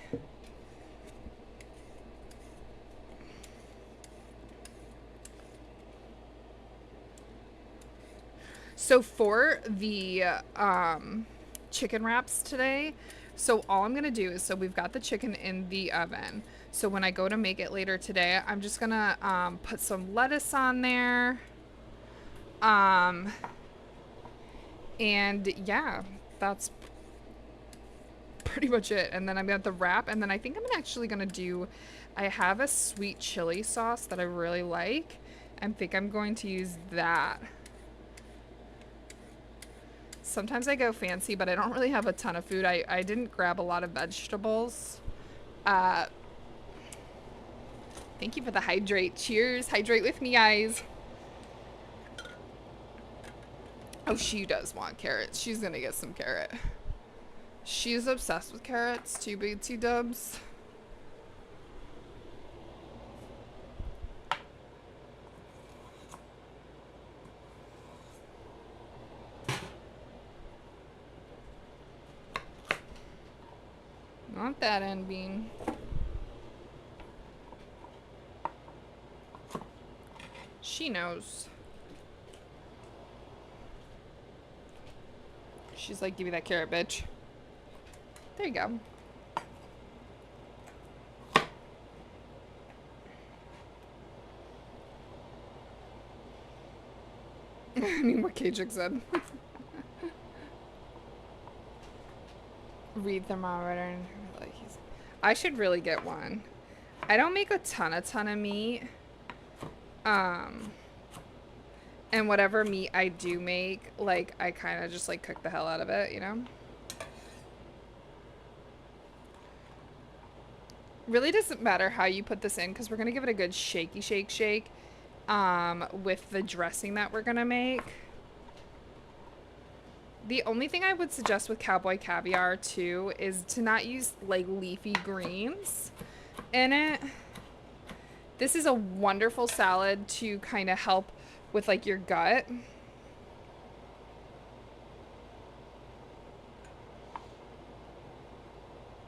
Speaker 1: So for the chicken wraps today, so all I'm gonna do is, so we've got the chicken in the oven. So when I go to make it later today, I'm just gonna put some lettuce on there. And yeah, that's pretty much it. And then I've got the wrap, and then I think I'm actually gonna do, I have a sweet chili sauce that I really like, and think I'm going to use that. Sometimes I go fancy, but I don't really have a ton of food. I didn't grab a lot of vegetables. Thank you for the hydrate. Cheers. Hydrate with me, guys. Oh, she does want carrots. She's gonna get some carrot. She's obsessed with carrots, too, Bootsy Dubs. Not that end bean. She knows. She's like, give me that carrot, bitch. There you go. I mean, what Kajik said. Read thermometer. Like I should really get one. I don't make a ton of meat. And whatever meat I do make, like, I kind of just, like, cook the hell out of it, you know? Really doesn't matter how you put this in, because we're going to give it a good shake, with the dressing that we're going to make. The only thing I would suggest with cowboy caviar, too, is to not use, like, leafy greens in it. This is a wonderful salad to kind of help with like your gut.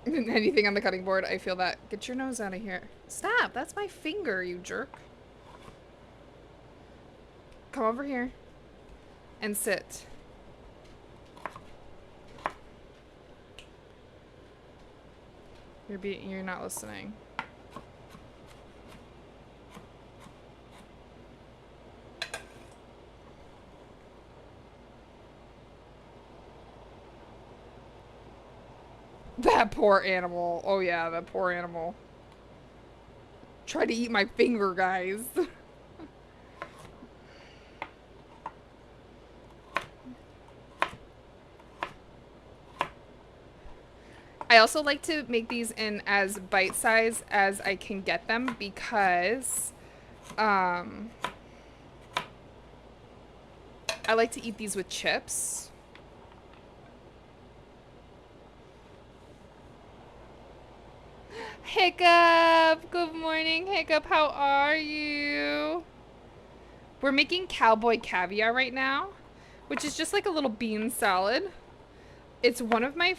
Speaker 1: Anything on the cutting board, I feel that. Get your nose out of here. Stop, that's my finger, you jerk. Come over here and sit. You're not listening. That poor animal. Oh yeah, that poor animal. Tried to eat my finger, guys. I also like to make these in as bite size as I can get them because I like to eat these with chips. Hiccup! Good morning, Hiccup. How are you? We're making cowboy caviar right now, which is just like a little bean salad. It's one of my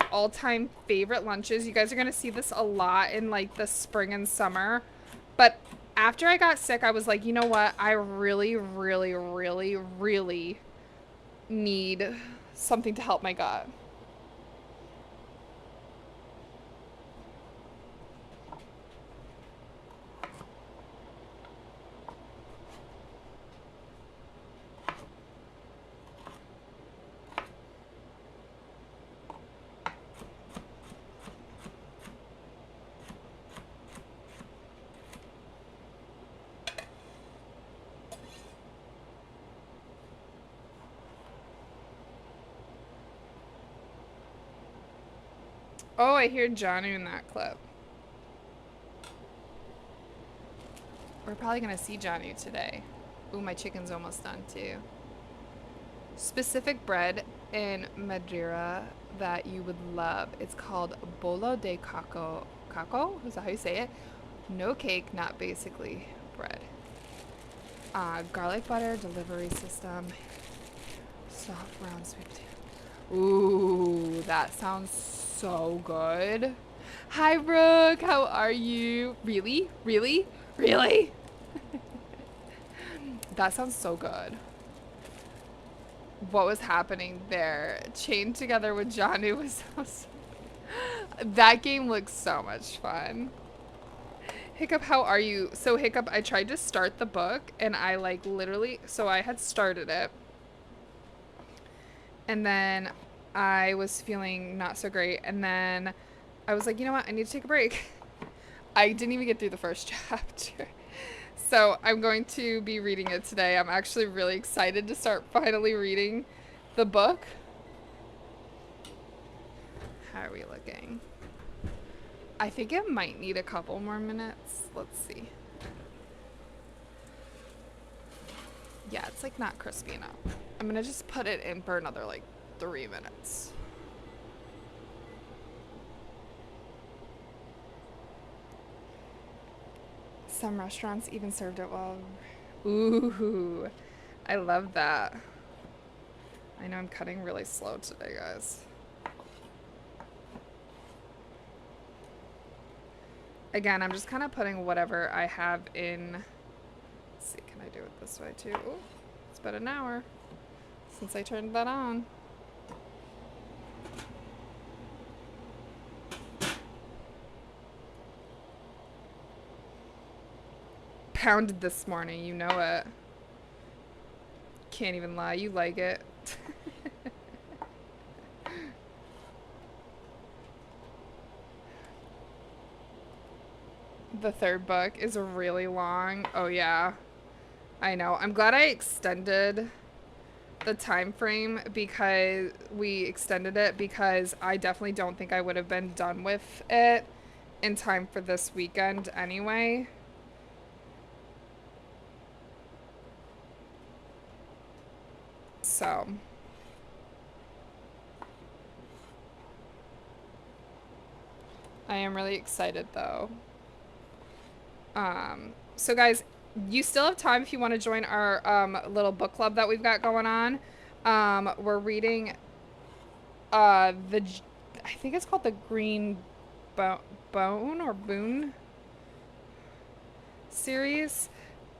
Speaker 1: all-time favorite lunches. You guys are going to see this a lot in like the spring and summer. But after I got sick, I was like, you know what? I really, really, really, really need something to help my gut. Oh, I hear Johnny in that clip. We're probably gonna see Johnny today. Ooh, my chicken's almost done too. specific bread in Madeira that you would love. It's called bolo de caco. Caco? Is that how you say it? No cake, not basically bread. Garlic butter delivery system. Soft brown sweet potato. Ooh, that sounds so good. Hi, Brooke. How are you? Really? Really? Really? That sounds so good. What was happening there? Chained together with Janu was that game looks so much fun. Hiccup, how are you? So Hiccup, I tried to start the book and I like literally, so I had started it. And then I was feeling not so great. And then I was like, you know what? I need to take a break. I didn't even get through the first chapter. So I'm going to be reading it today. I'm actually really excited to start finally reading the book. How are we looking? I think it might need a couple more minutes. Let's see. Yeah, it's like not crispy enough. I'm gonna just put it in for another like 3 minutes. Some restaurants even served it well. Ooh, I love that. I know I'm cutting really slow today, guys. Again, I'm just kind of putting whatever I have in. Let's see, can I do it this way too? Ooh, it's been an hour since I turned that on. Pounded this morning, you know it. Can't even lie, you like it. The third book is really long. Oh yeah, I know. I'm glad I extended the time frame because I definitely don't think I would have been done with it in time for this weekend anyway. So I am really excited though. So guys, you still have time if you want to join our little book club that we've got going on. We're reading I think it's called the Green Bone or Boon series.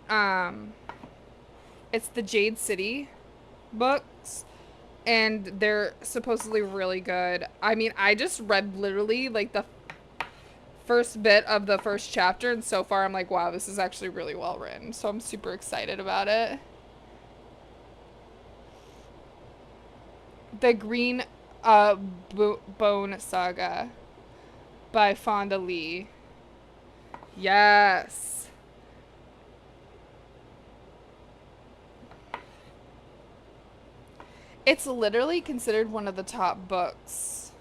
Speaker 1: It's the Jade City books and they're supposedly really good. I mean, I just read literally like the first bit of the first chapter and so far I'm like, wow, this is actually really well written. So I'm super excited about it. The Green Bone Saga by Fonda Lee. Yes. It's literally considered one of the top books.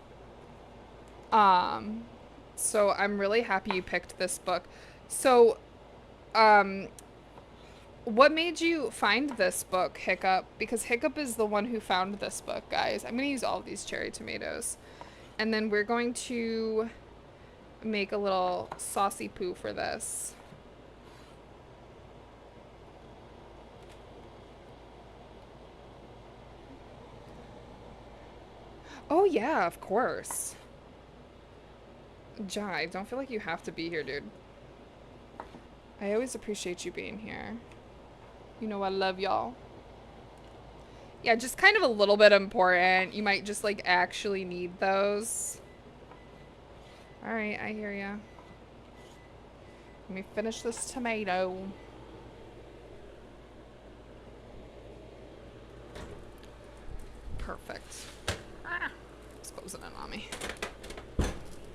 Speaker 1: So I'm really happy you picked this book. So, what made you find this book, Hiccup? Because Hiccup is the one who found this book, guys. I'm going to use all of these cherry tomatoes. And then we're going to make a little saucy poo for this. Oh, yeah, of course. Jai, don't feel like you have to be here, dude. I always appreciate you being here. You know I love y'all. Yeah, just kind of a little bit important. You might just like actually need those. Alright, I hear ya. Let me finish this tomato. Perfect. Ah, it's closing in on me.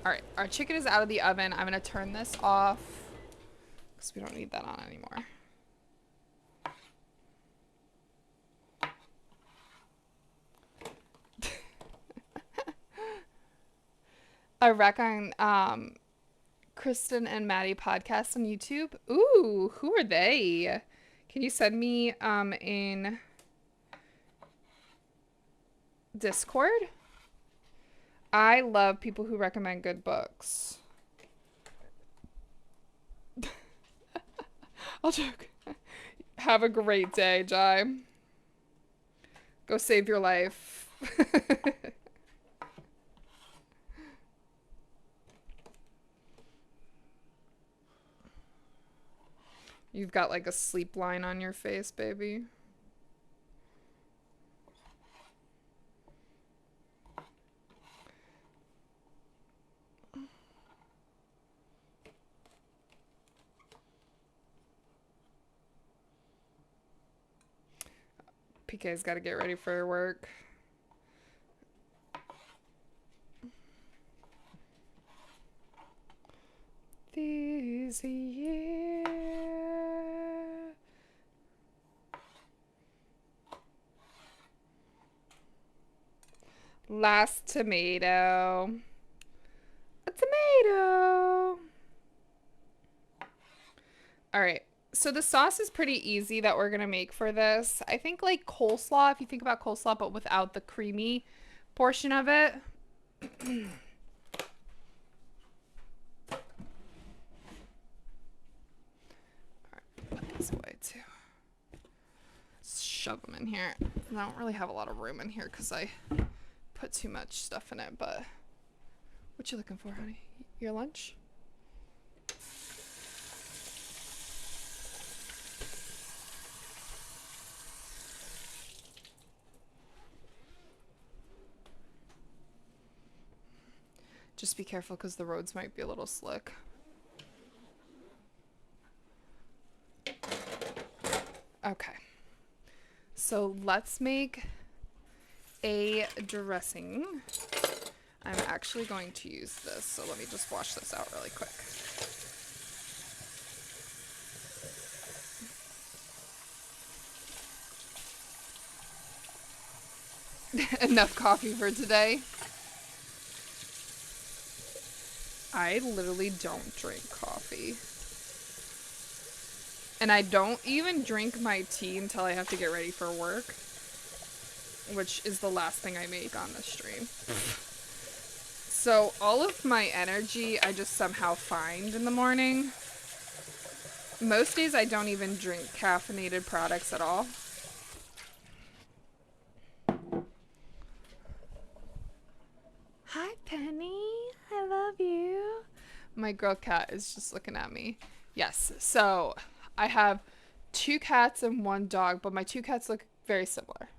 Speaker 1: Alright, our chicken is out of the oven. I'm going to turn this off because we don't need that on anymore. I reckon Kristen and Maddie podcast on YouTube. Ooh, who are they? Can you send me in Discord. I love people who recommend good books. I'll joke. Have a great day, Jai. Go save your life. You've got like a sleep line on your face, baby. PK's got to get ready for work. This year. Last tomato. A tomato. All right. So the sauce is pretty easy that we're going to make for this. I think like coleslaw, if you think about coleslaw, but without the creamy portion of it. Put these away too. Shove them in here. I don't really have a lot of room in here because I put too much stuff in it, but what you looking for, honey? Your lunch? Just be careful because the roads might be a little slick. Okay. So let's make a dressing. I'm actually going to use this, so let me just wash this out really quick. Enough coffee for today. I literally don't drink coffee. And I don't even drink my tea until I have to get ready for work, which is the last thing I make on this stream. So all of my energy I just somehow find in the morning. Most days I don't even drink caffeinated products at all. Hi, Penny. I love you. My girl cat is just looking at me. Yes, so I have 2 cats and 1 dog, but my 2 cats look very similar.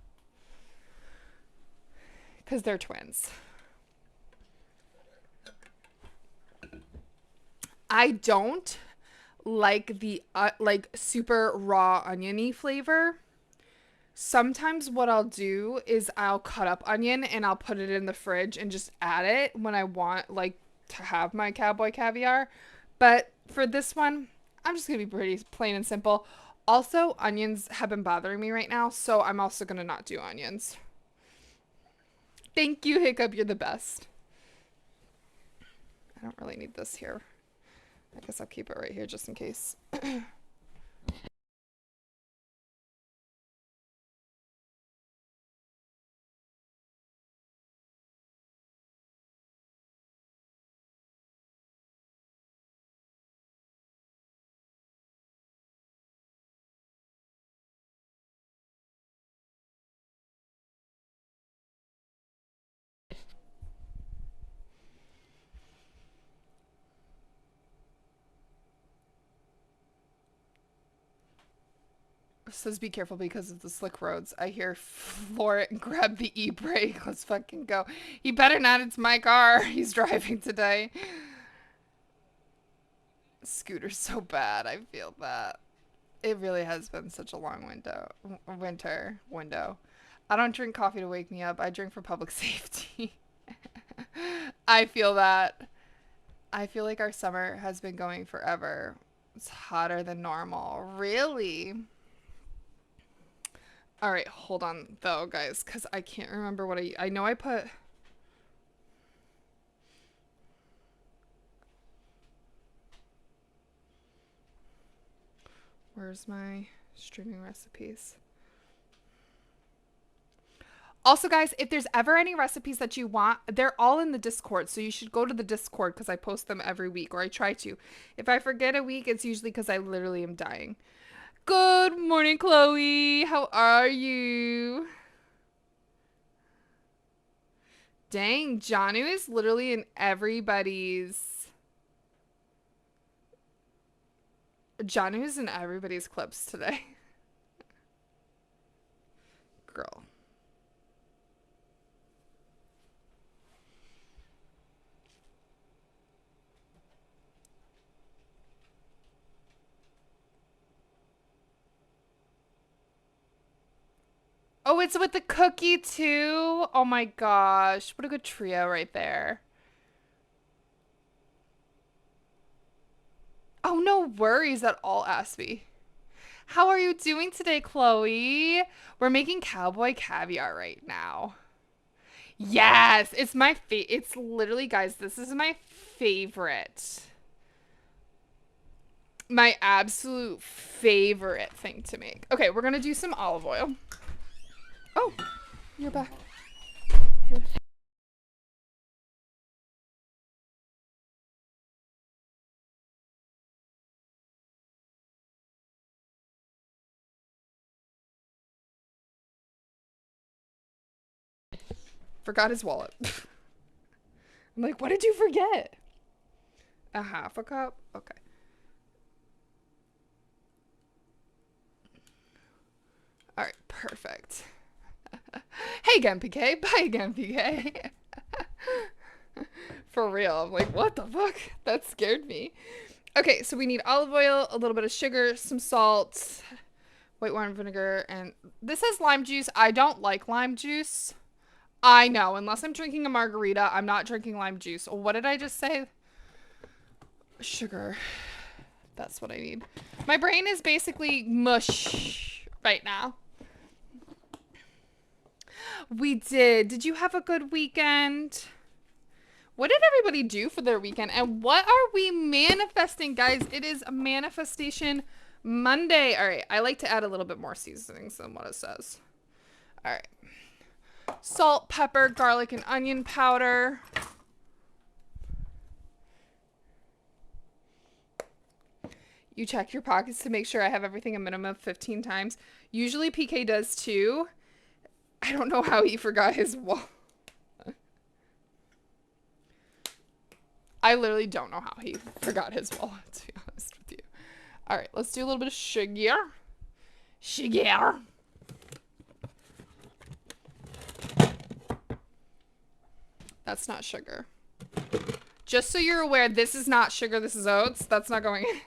Speaker 1: Because they're twins. I don't like the like super raw oniony flavor. Sometimes what I'll do is I'll cut up onion and I'll put it in the fridge and just add it when I want like to have my cowboy caviar. But for this one, I'm just going to be pretty plain and simple. Also, onions have been bothering me right now, so I'm also going to not do onions. Thank you, Hiccup. You're the best. I don't really need this here. I guess I'll keep it right here just in case. It says be careful because of the slick roads. I hear floor it and grab the e-brake. Let's fucking go. He better not. It's my car. He's driving today. Scooter's so bad. I feel that. It really has been such a long winter window. I don't drink coffee to wake me up. I drink for public safety. I feel that. I feel like our summer has been going forever. It's hotter than normal. Really? All right, hold on though, guys, because I can't remember what I know I put. Where's my streaming recipes? Also, guys, if there's ever any recipes that you want, they're all in the Discord. So you should go to the Discord because I post them every week, or I try to. If I forget a week, it's usually because I literally am dying. Good morning, Chloe. How are you? Dang, Janu is literally in everybody's... Janu is in everybody's clips today. Girl. Oh, it's with the cookie too? Oh my gosh. What a good trio right there. Oh, no worries at all, Aspie. How are you doing today, Chloe? We're making cowboy caviar right now. Yes, it's my it's literally, guys, this is my favorite. My absolute favorite thing to make. Okay, we're gonna do some olive oil. Oh, you're back. Forgot his wallet. I'm like, what did you forget? A half a cup? Okay. All right, perfect. Hey, again, PK. Bye again, PK. For real. I'm like, what the fuck? That scared me. Okay, so we need olive oil, a little bit of sugar, some salt, white wine vinegar, and this has lime juice. I don't like lime juice. I know, unless I'm drinking a margarita, I'm not drinking lime juice. What did I just say? Sugar. That's what I need. My brain is basically mush right now. We did. Did you have a good weekend? What did everybody do for their weekend? And what are we manifesting, guys? It is a manifestation Monday. All right. I like to add a little bit more seasonings than what it says. All right. Salt, pepper, garlic, and onion powder. You check your pockets to make sure I have everything a minimum of 15 times. Usually PK does too. I don't know how he forgot his wallet. I literally don't know how he forgot his wallet, to be honest with you. All right, let's do a little bit of sugar. Sugar. That's not sugar. Just so you're aware, this is not sugar, this is oats. That's not going in.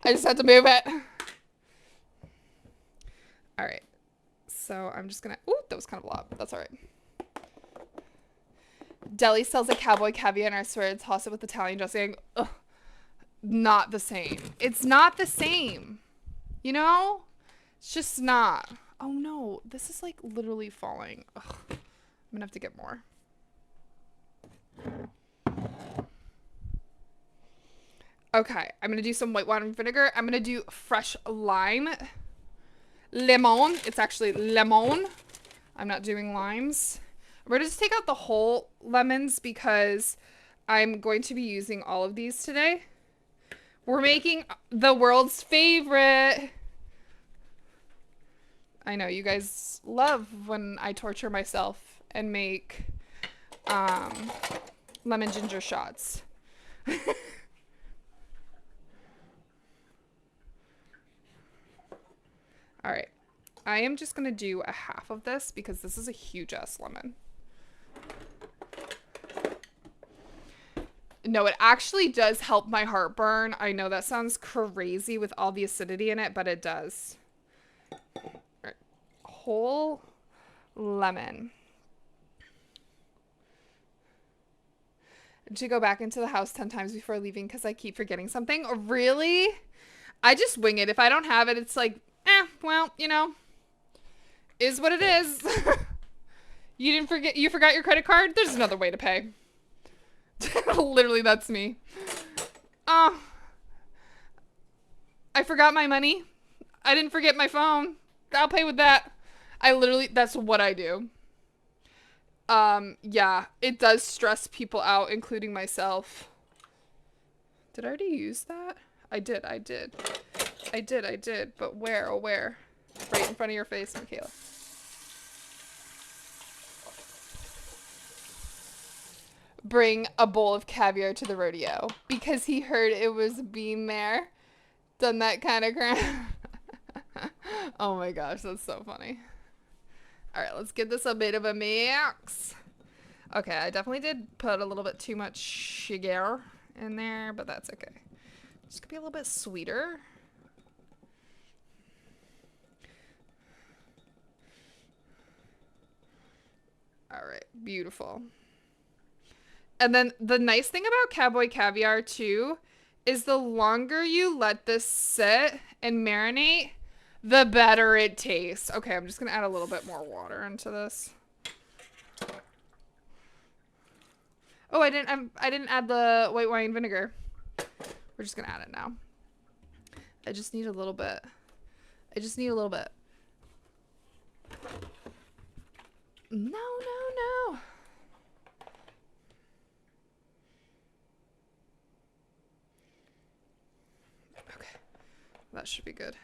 Speaker 1: I just had to move it. All right. So I'm just gonna, ooh, that was kind of a lot. That's all right. Deli sells a cowboy caviar and I swear to toss it with Italian dressing. Ugh. Not the same. It's not the same. You know? It's just not. Oh no, this is like literally falling. Ugh. I'm gonna have to get more. Okay, I'm gonna do some white wine vinegar. I'm gonna do fresh lime. Lemon. It's actually lemon. I'm not doing limes. We're gonna just take out the whole lemons because I'm going to be using all of these today. We're making the world's favorite. I know you guys love when I torture myself and make lemon ginger shots. All right, I am just gonna do a half of this because this is a huge ass lemon. No, it actually does help my heartburn. I know that sounds crazy with all the acidity in it, but it does. All right. Whole lemon. To go back into the house 10 times before leaving because I keep forgetting something. Really? I just wing it. If I don't have it, it's like, well, you know, is what it is. You didn't forget, you forgot your credit card? There's another way to pay. Literally, that's me. Oh, I forgot my money. I didn't forget my phone. I'll pay with that. I literally, that's what I do. Yeah, it does stress people out, including myself. Did I already use that? I did. But where? Oh, where? Right in front of your face, Michaela. Bring a bowl of caviar to the rodeo because he heard it was a beam mare. Done that kind of crap. Oh my gosh, that's so funny. All right, let's give this a bit of a mix. Okay, I definitely did put a little bit too much sugar in there, but that's okay. This could be a little bit sweeter. All right, beautiful. And then the nice thing about Cowboy Caviar too is the longer you let this sit and marinate, the better it tastes. Okay, I'm just gonna add a little bit more water into this. Oh, I didn't add the white wine vinegar. We're just gonna add it now. I just need a little bit. No. Okay, that should be good.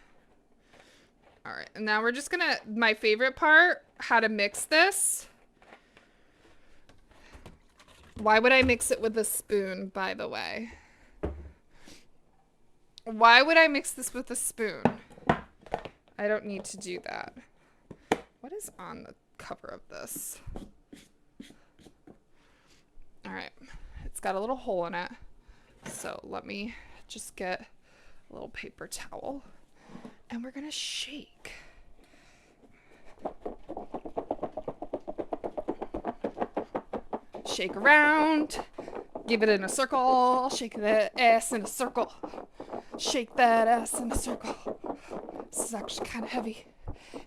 Speaker 1: All right, and now we're just gonna, my favorite part, how to mix this. Why would I mix it with a spoon, by the way? Why would I mix this with a spoon? I don't need to do that. What is on the cover of this? All right, it's got a little hole in it. So let me just get a little paper towel and we're gonna shake. Shake around, give it in a circle, shake that ass in a circle, shake that ass in a circle. This is actually kind of heavy.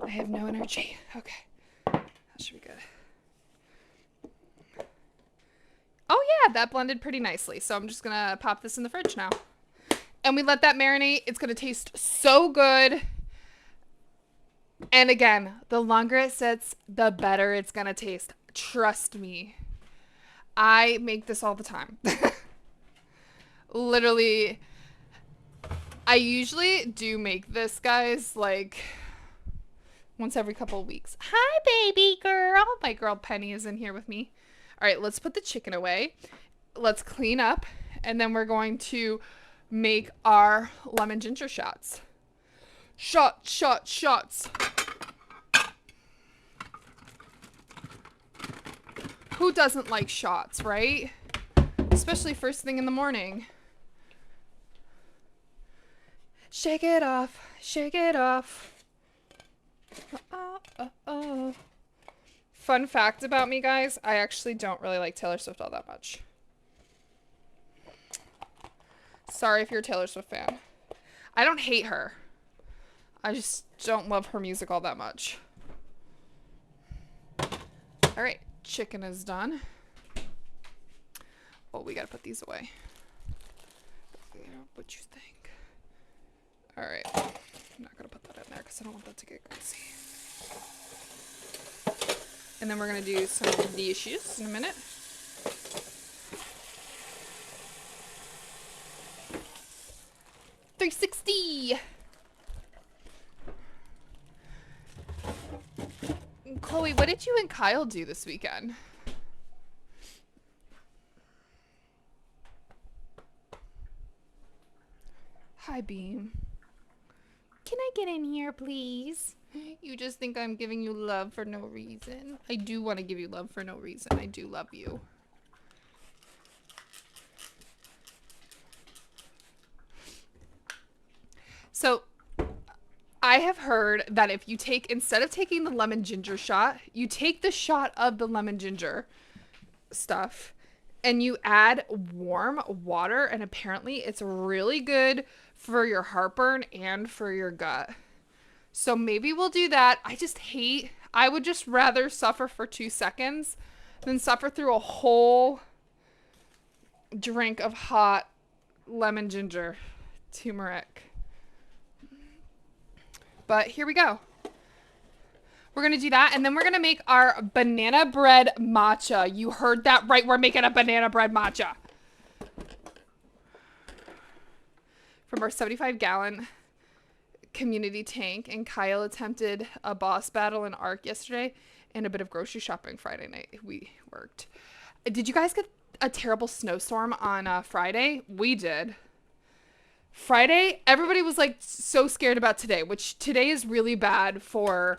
Speaker 1: I have no energy. Okay, that should be good. Oh yeah, that blended pretty nicely. So I'm just gonna pop this in the fridge now. And we let that marinate. It's gonna taste so good. And again, the longer it sits, the better it's gonna taste. Trust me. I make this all the time. Literally, I usually do make this, guys, like once every couple of weeks. Hi, baby girl. My girl Penny is in here with me. All right, let's put the chicken away. Let's clean up, and then we're going to make our lemon ginger shots. Shots. Who doesn't like shots, right? Especially first thing in the morning. Shake it off. Fun fact about me, guys, I actually don't really like Taylor Swift all that much. Sorry if you're a Taylor Swift fan. I don't hate her. I just don't love her music all that much. All right, chicken is done. Oh, we gotta put these away. What you think? All right, I'm not gonna put that in there because I don't want that to get greasy. And then we're gonna do some dishes in a minute. $3.60. Chloe, what did you and Kyle do this weekend? Hi, Beam. Can I get in here, please? You just think I'm giving you love for no reason. I do want to give you love for no reason. I do love you. So, I have heard that if you take, instead of taking the lemon ginger shot, you take the shot of the lemon ginger stuff and you add warm water, and apparently it's really good for your heartburn and for your gut. So maybe we'll do that. I would just rather suffer for 2 seconds than suffer through a whole drink of hot lemon ginger turmeric. But here we go. We're going to do that. And then we're going to make our banana bread matcha. You heard that right. We're making a banana bread matcha. From our 75-gallon community tank. And Kyle attempted a boss battle in Ark yesterday and a bit of grocery shopping Friday night. We worked. Did you guys get a terrible snowstorm on Friday? We did. Friday, everybody was like so scared about today, which today is really bad for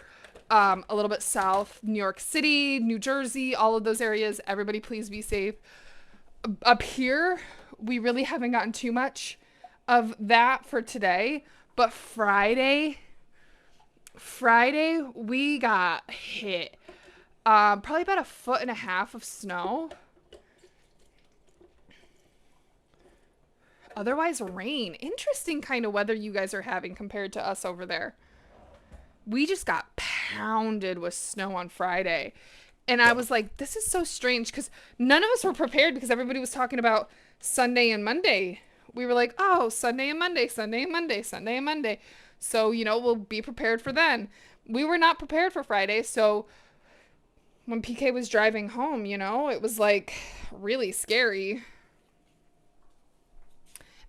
Speaker 1: a little bit south, New York City, New Jersey, all of those areas. Everybody please be safe. Up here, we really haven't gotten too much of that for today, but Friday we got hit. Probably about 1.5 feet of snow. Otherwise, rain. Interesting kind of weather you guys are having compared to us over there. We just got pounded with snow on Friday. And I was like, this is so strange because none of us were prepared because everybody was talking about Sunday and Monday. We were like, oh, Sunday and Monday, Sunday and Monday, Sunday and Monday. So, you know, we'll be prepared for then. We were not prepared for Friday. So when PK was driving home, you know, it was like really scary.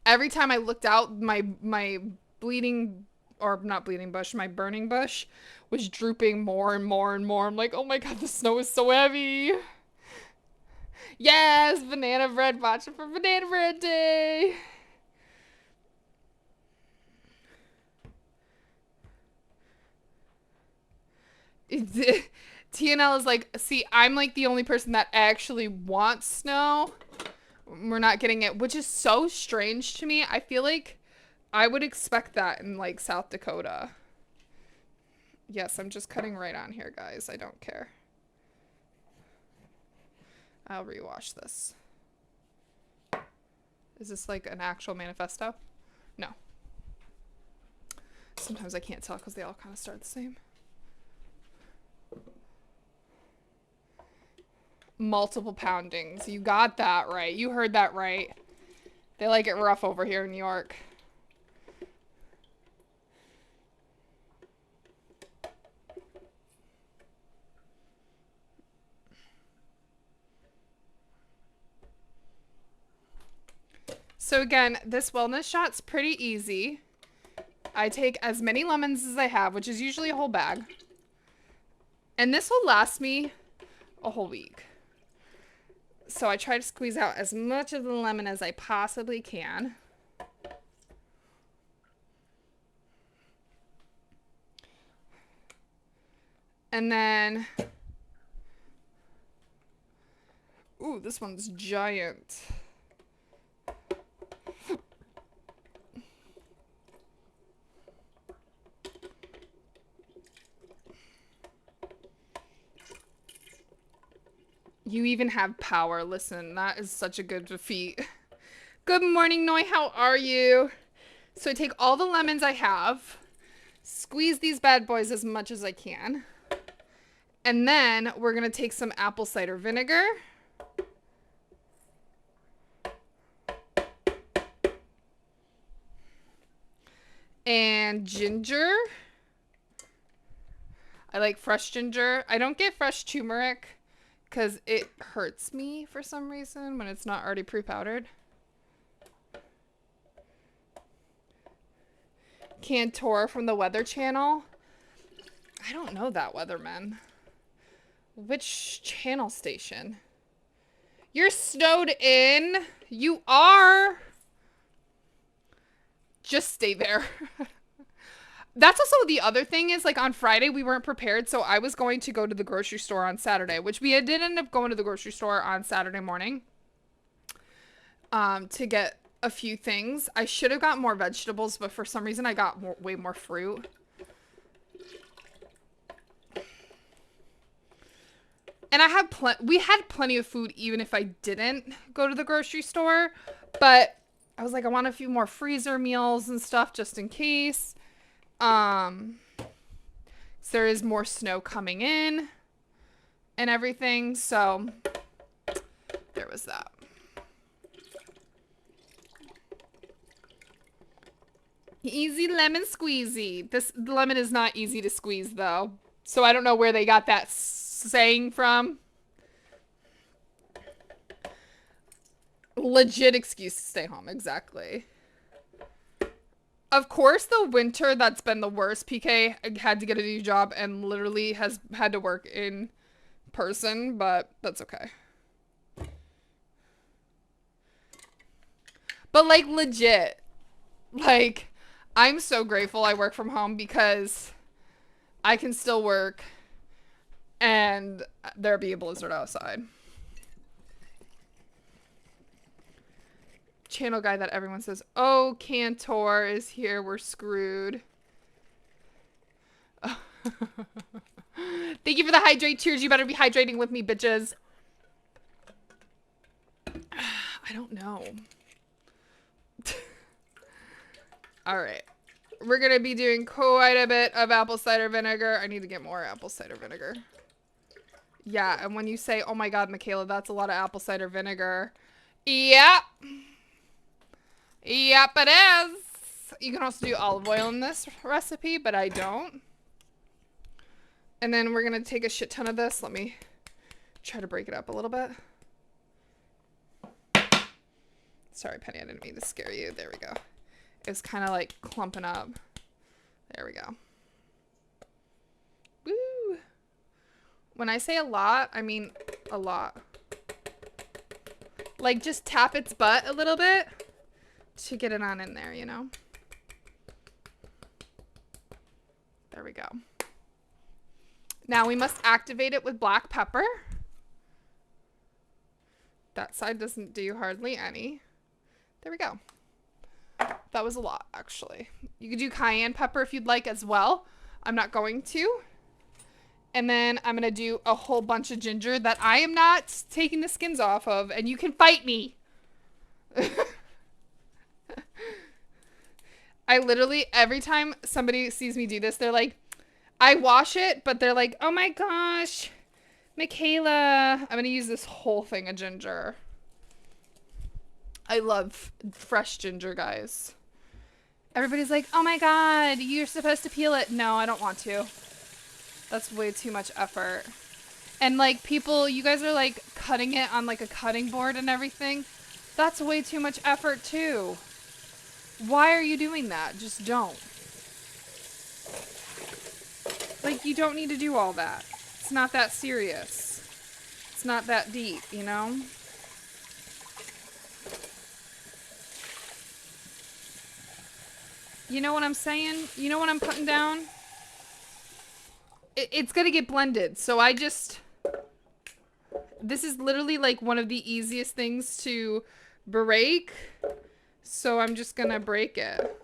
Speaker 1: Every time I looked out, my bleeding, or not bleeding bush, my burning bush was drooping more and more and more. I'm like, oh my God, the snow is so heavy. Yes, banana bread matcha for banana bread day. TNL is like, see, I'm like the only person that actually wants snow. We're not getting it, which is so strange to me. I feel like I would expect that in like South Dakota. Yes, I'm just cutting right on here, guys. I don't care. I'll rewash this. Is this like an actual manifesto? No. Sometimes I can't tell because they all kind of start the same. Multiple poundings. You got that right. You heard that right. They like it rough over here in New York. So again, this wellness shot's pretty easy. I take as many lemons as I have, which is usually a whole bag. And this will last me a whole week. So I try to squeeze out as much of the lemon as I possibly can. And then, ooh, this one's giant. You even have power. Listen, that is such a good defeat. Good morning, Noi. How are you? So I take all the lemons I have, squeeze these bad boys as much as I can. And then we're going to take some apple cider vinegar. And ginger. I like fresh ginger. I don't get fresh turmeric because it hurts me for some reason when it's not already pre-powdered. Cantor from the Weather Channel. I don't know that, Weatherman. Which channel station? You're snowed in. You are. Just stay there. That's also the other thing is, like, on Friday we weren't prepared, so I was going to go to the grocery store on Saturday, which we did end up going to the grocery store on Saturday morning to get a few things. I should have got more vegetables, but for some reason I got way more fruit. And we had plenty of food even if I didn't go to the grocery store, but I was like, I want a few more freezer meals and stuff just in case. So there is more snow coming in and everything, so there was that. Easy lemon squeezy. This lemon is not easy to squeeze though. So I don't know where they got that saying from. Legit excuse to stay home, exactly. Of course, the winter that's been the worst. PK had to get a new job and literally has had to work in person, but that's okay. But like legit, like I'm so grateful I work from home because I can still work and there be a blizzard outside. Channel guy that everyone says, oh, Cantor is here, we're screwed. Thank you for the hydrate tears. You better be hydrating with me, bitches. I don't know. Alright. We're gonna be doing quite a bit of apple cider vinegar. I need to get more apple cider vinegar. Yeah, and when you say, oh my god, Michaela, that's a lot of apple cider vinegar. Yep. Yep, it is. You can also do olive oil in this recipe, but I don't. And then we're going to take a shit ton of this. Let me try to break it up a little bit. Sorry, Penny, I didn't mean to scare you. There we go. It was kind of like clumping up. There we go. Woo! When I say a lot, I mean a lot. Like, just tap its butt a little bit to get it on in there, you know? There we go. Now we must activate it with black pepper. That side doesn't do hardly any. There we go. That was a lot, actually. You could do cayenne pepper if you'd like as well. I'm not going to. And then I'm going to do a whole bunch of ginger that I am not taking the skins off of, and you can fight me. I literally, every time somebody sees me do this, they're like, I wash it, but they're like, oh my gosh, Michaela. I'm going to use this whole thing of ginger. I love fresh ginger, guys. Everybody's like, oh my god, you're supposed to peel it. No, I don't want to. That's way too much effort. And like people, you guys are like cutting it on like a cutting board and everything. That's way too much effort too. Why are you doing that? Just don't. Like, you don't need to do all that. It's not that serious. It's not that deep, you know? You know what I'm saying? You know what I'm putting down? It's gonna get blended, so I just... This is literally like one of the easiest things to break. So I'm just gonna break it.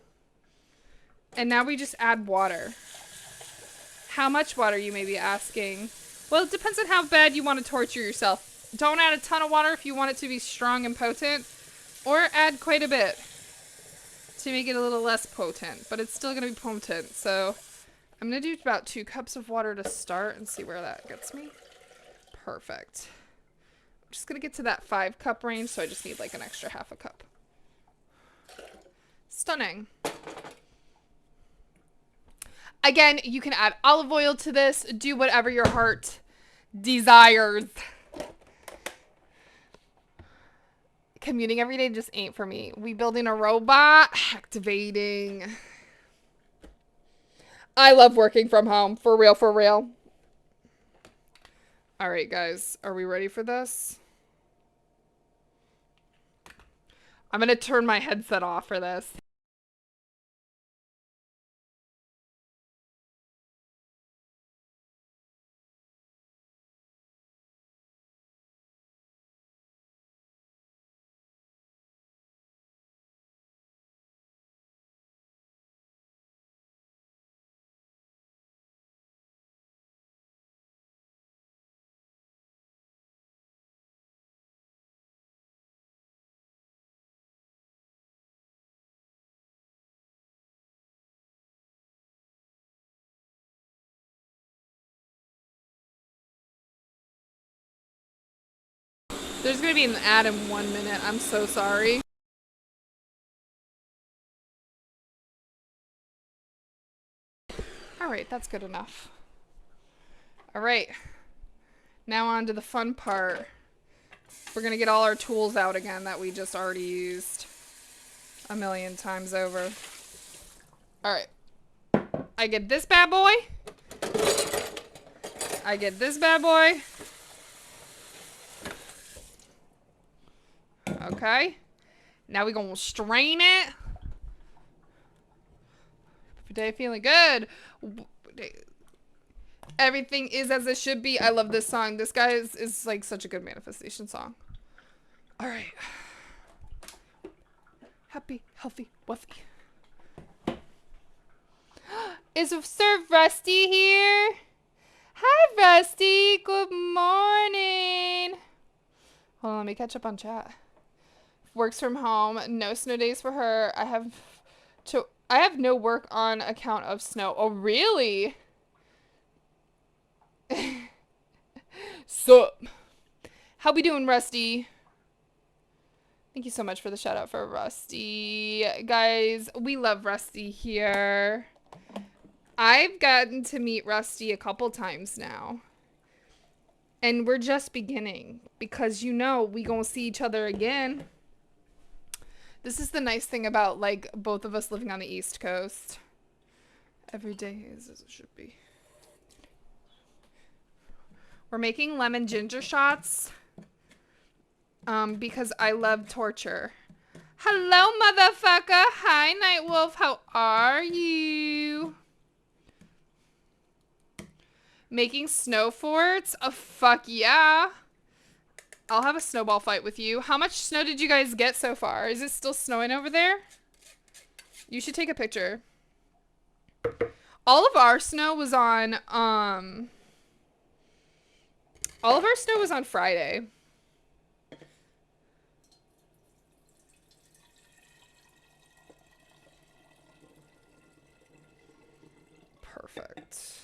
Speaker 1: And now we just add water. How much water, you may be asking? Well, it depends on how bad you want to torture yourself. Don't add a ton of water if you want it to be strong and potent. Or add quite a bit to make it a little less potent. But it's still gonna be potent, so... I'm gonna do about 2 cups of water to start and see where that gets me. Perfect. I'm just gonna get to that 5 cup range, so I just need like an extra half a cup. Stunning. Again, you can add olive oil to this. Do whatever your heart desires. Commuting every day just ain't for me. We building a robot. Activating. I love working from home. For real, for real. All right, guys. Are we ready for this? I'm going to turn my headset off for this. There's going to be an ad in 1 minute. I'm so sorry. All right, that's good enough. All right. Now on to the fun part. We're going to get all our tools out again that we just already used a million times over. All right. I get this bad boy. I get this bad boy. Okay. Now we're going to strain it. Today feeling good. Everything is as it should be. I love this song. This guy is like such a good manifestation song. All right. Happy, healthy, wealthy. Is Sir Rusty here? Hi, Rusty. Good morning. Hold on, let me catch up on chat. Works from home. No snow days for her. I have no work on account of snow. Oh, really? Sup? How we doing, Rusty? Thank you so much for the shout out for Rusty. Guys, we love Rusty here. I've gotten to meet Rusty a couple times now. And we're just beginning. Because, you know, we gonna see each other again. This is the nice thing about, like, both of us living on the East Coast. Every day is as it should be. We're making lemon ginger shots. Because I love torture. Hello, motherfucker. Hi, Nightwolf. How are you? Making snow forts? Oh, fuck yeah. I'll have a snowball fight with you. How much snow did you guys get so far? Is it still snowing over there? You should take a picture. All of our snow was on, Friday. Perfect.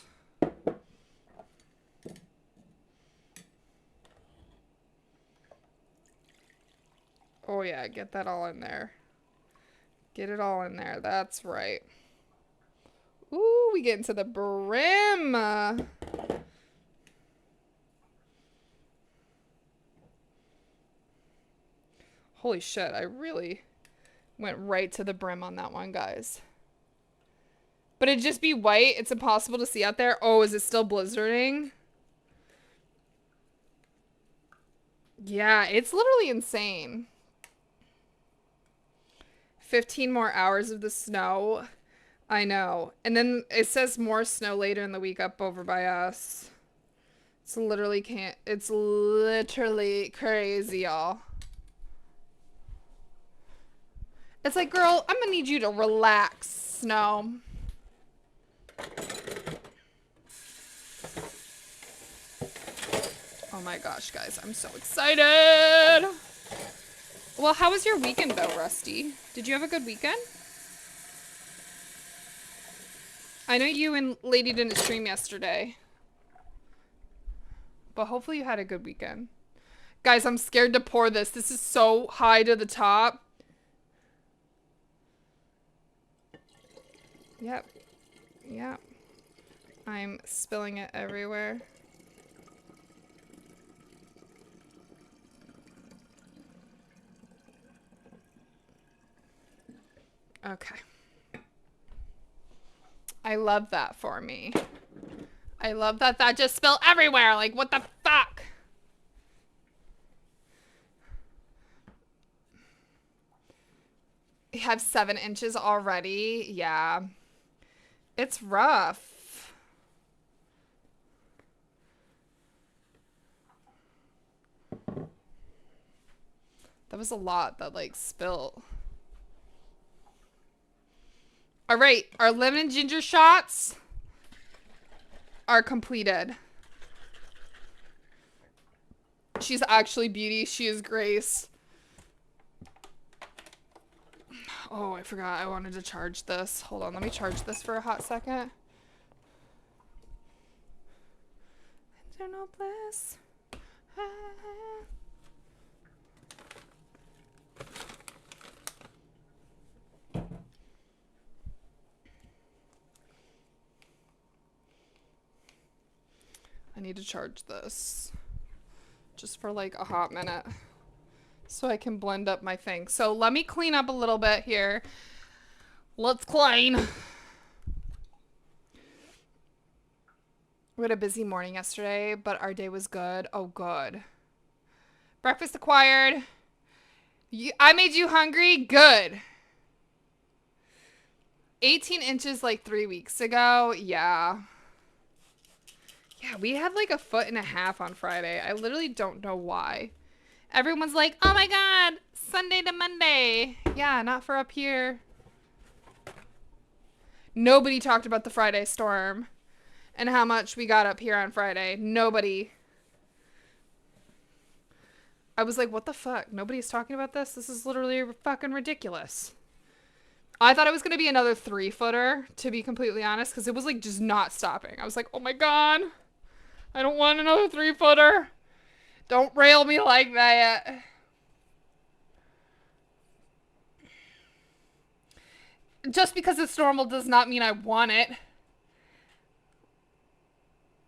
Speaker 1: Oh yeah, get that all in there. Get it all in there. That's right. Ooh, we get into the brim. Holy shit, I really went right to the brim on that one, guys. But it'd just be white. It's impossible to see out there. Oh, is it still blizzarding? Yeah, it's literally insane. 15 more hours of the snow. I know. And then it says more snow later in the week up over by us. It's literally crazy, y'all. It's like, girl, I'm gonna need you to relax, snow. Oh my gosh, guys, I'm so excited. Well, how was your weekend though, Rusty? Did you have a good weekend? I know you and Lady didn't stream yesterday. But hopefully you had a good weekend. Guys, I'm scared to pour this. This is so high to the top. Yep. Yep. I'm spilling it everywhere. Okay. I love that for me. I love that that just spilled everywhere. Like, what the fuck? You have 7 inches already? Yeah. It's rough. That was a lot that, like, spilled. All right, our lemon and ginger shots are completed. She's actually beauty. She is Grace. Oh, I forgot. I wanted to charge this. Hold on. Let me charge this for a hot second. Internal bliss. I need to charge this just for like a hot minute so I can blend up my thing. So let me clean up a little bit here. Let's clean. We had a busy morning yesterday, but our day was good. Oh, good. Breakfast acquired. I made you hungry? Good. 18 inches like 3 weeks ago. Yeah. Yeah, we had like a 1.5 feet on Friday. I literally don't know why. Everyone's like, oh my God, Sunday to Monday. Yeah, not for up here. Nobody talked about the Friday storm and how much we got up here on Friday. Nobody. I was like, what the fuck? Nobody's talking about this? This is literally fucking ridiculous. I thought it was going to be another 3-footer, to be completely honest, because it was like just not stopping. I was like, oh my God, I don't want another 3-footer. Don't rail me like that. Just because it's normal does not mean I want it.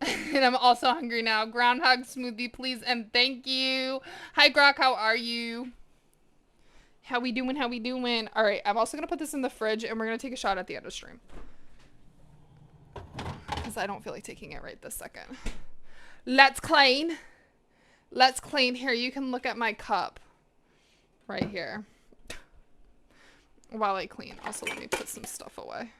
Speaker 1: And I'm also hungry now. Groundhog smoothie, please, and thank you. Hi, Grok, how are you? How we doing? How we doing? All right, I'm also going to put this in the fridge, and we're going to take a shot at the end of stream. Because I don't feel like taking it right this second. Let's clean. Let's clean. Here, you can look at my cup. Right here. While I clean. Also, let me put some stuff away.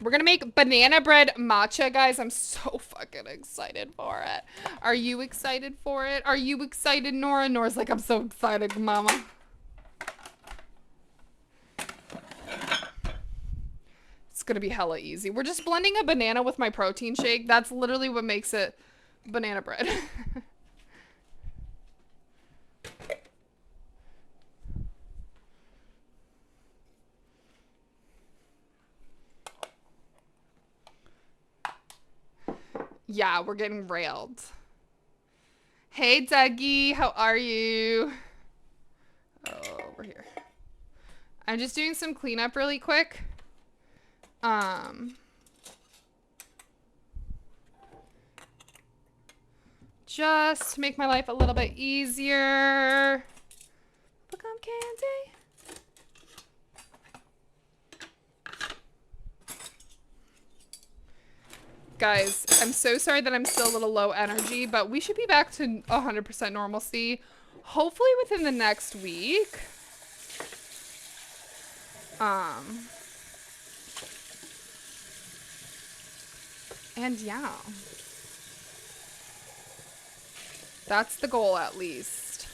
Speaker 1: We're going to make banana bread matcha, guys. I'm so fucking excited for it. Are you excited for it? Are you excited, Nora? Nora's like, I'm so excited, mama. It's going to be hella easy. We're just blending a banana with my protein shake. That's literally what makes it banana bread. Yeah, we're getting railed. Hey, Dougie, how are you? Oh, over here. I'm just doing some cleanup really quick. Just to make my life a little bit easier. Bubblegum candy. Guys, I'm so sorry that I'm still a little low energy, but we should be back to 100% normalcy, hopefully within the next week. And yeah. That's the goal, at least.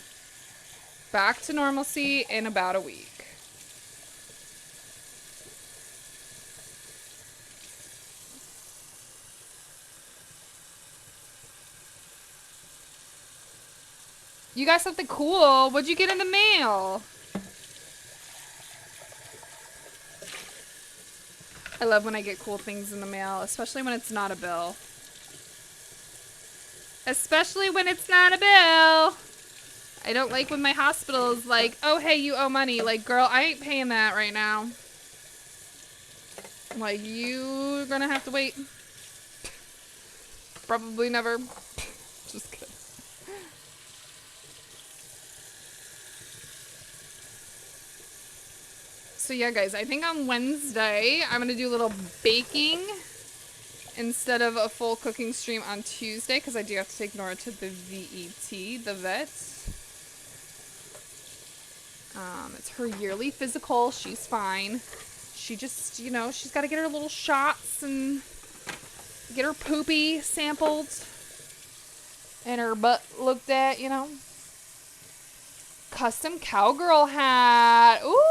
Speaker 1: Back to normalcy in about a week. You got something cool. What'd you get in the mail? I love when I get cool things in the mail, especially when it's not a bill. Especially when it's not a bill. I don't like when my hospital's like, oh, hey, you owe money. Like, girl, I ain't paying that right now. Like, you're gonna have to wait. Probably never. Just kidding. So yeah, guys, I think on Wednesday, I'm going to do a little baking instead of a full cooking stream on Tuesday, because I do have to take Nora to the VET, the vet. It's her yearly physical. She's fine. She just, you know, she's got to get her little shots and get her poopy sampled and her butt looked at, you know. Custom cowgirl hat. Ooh!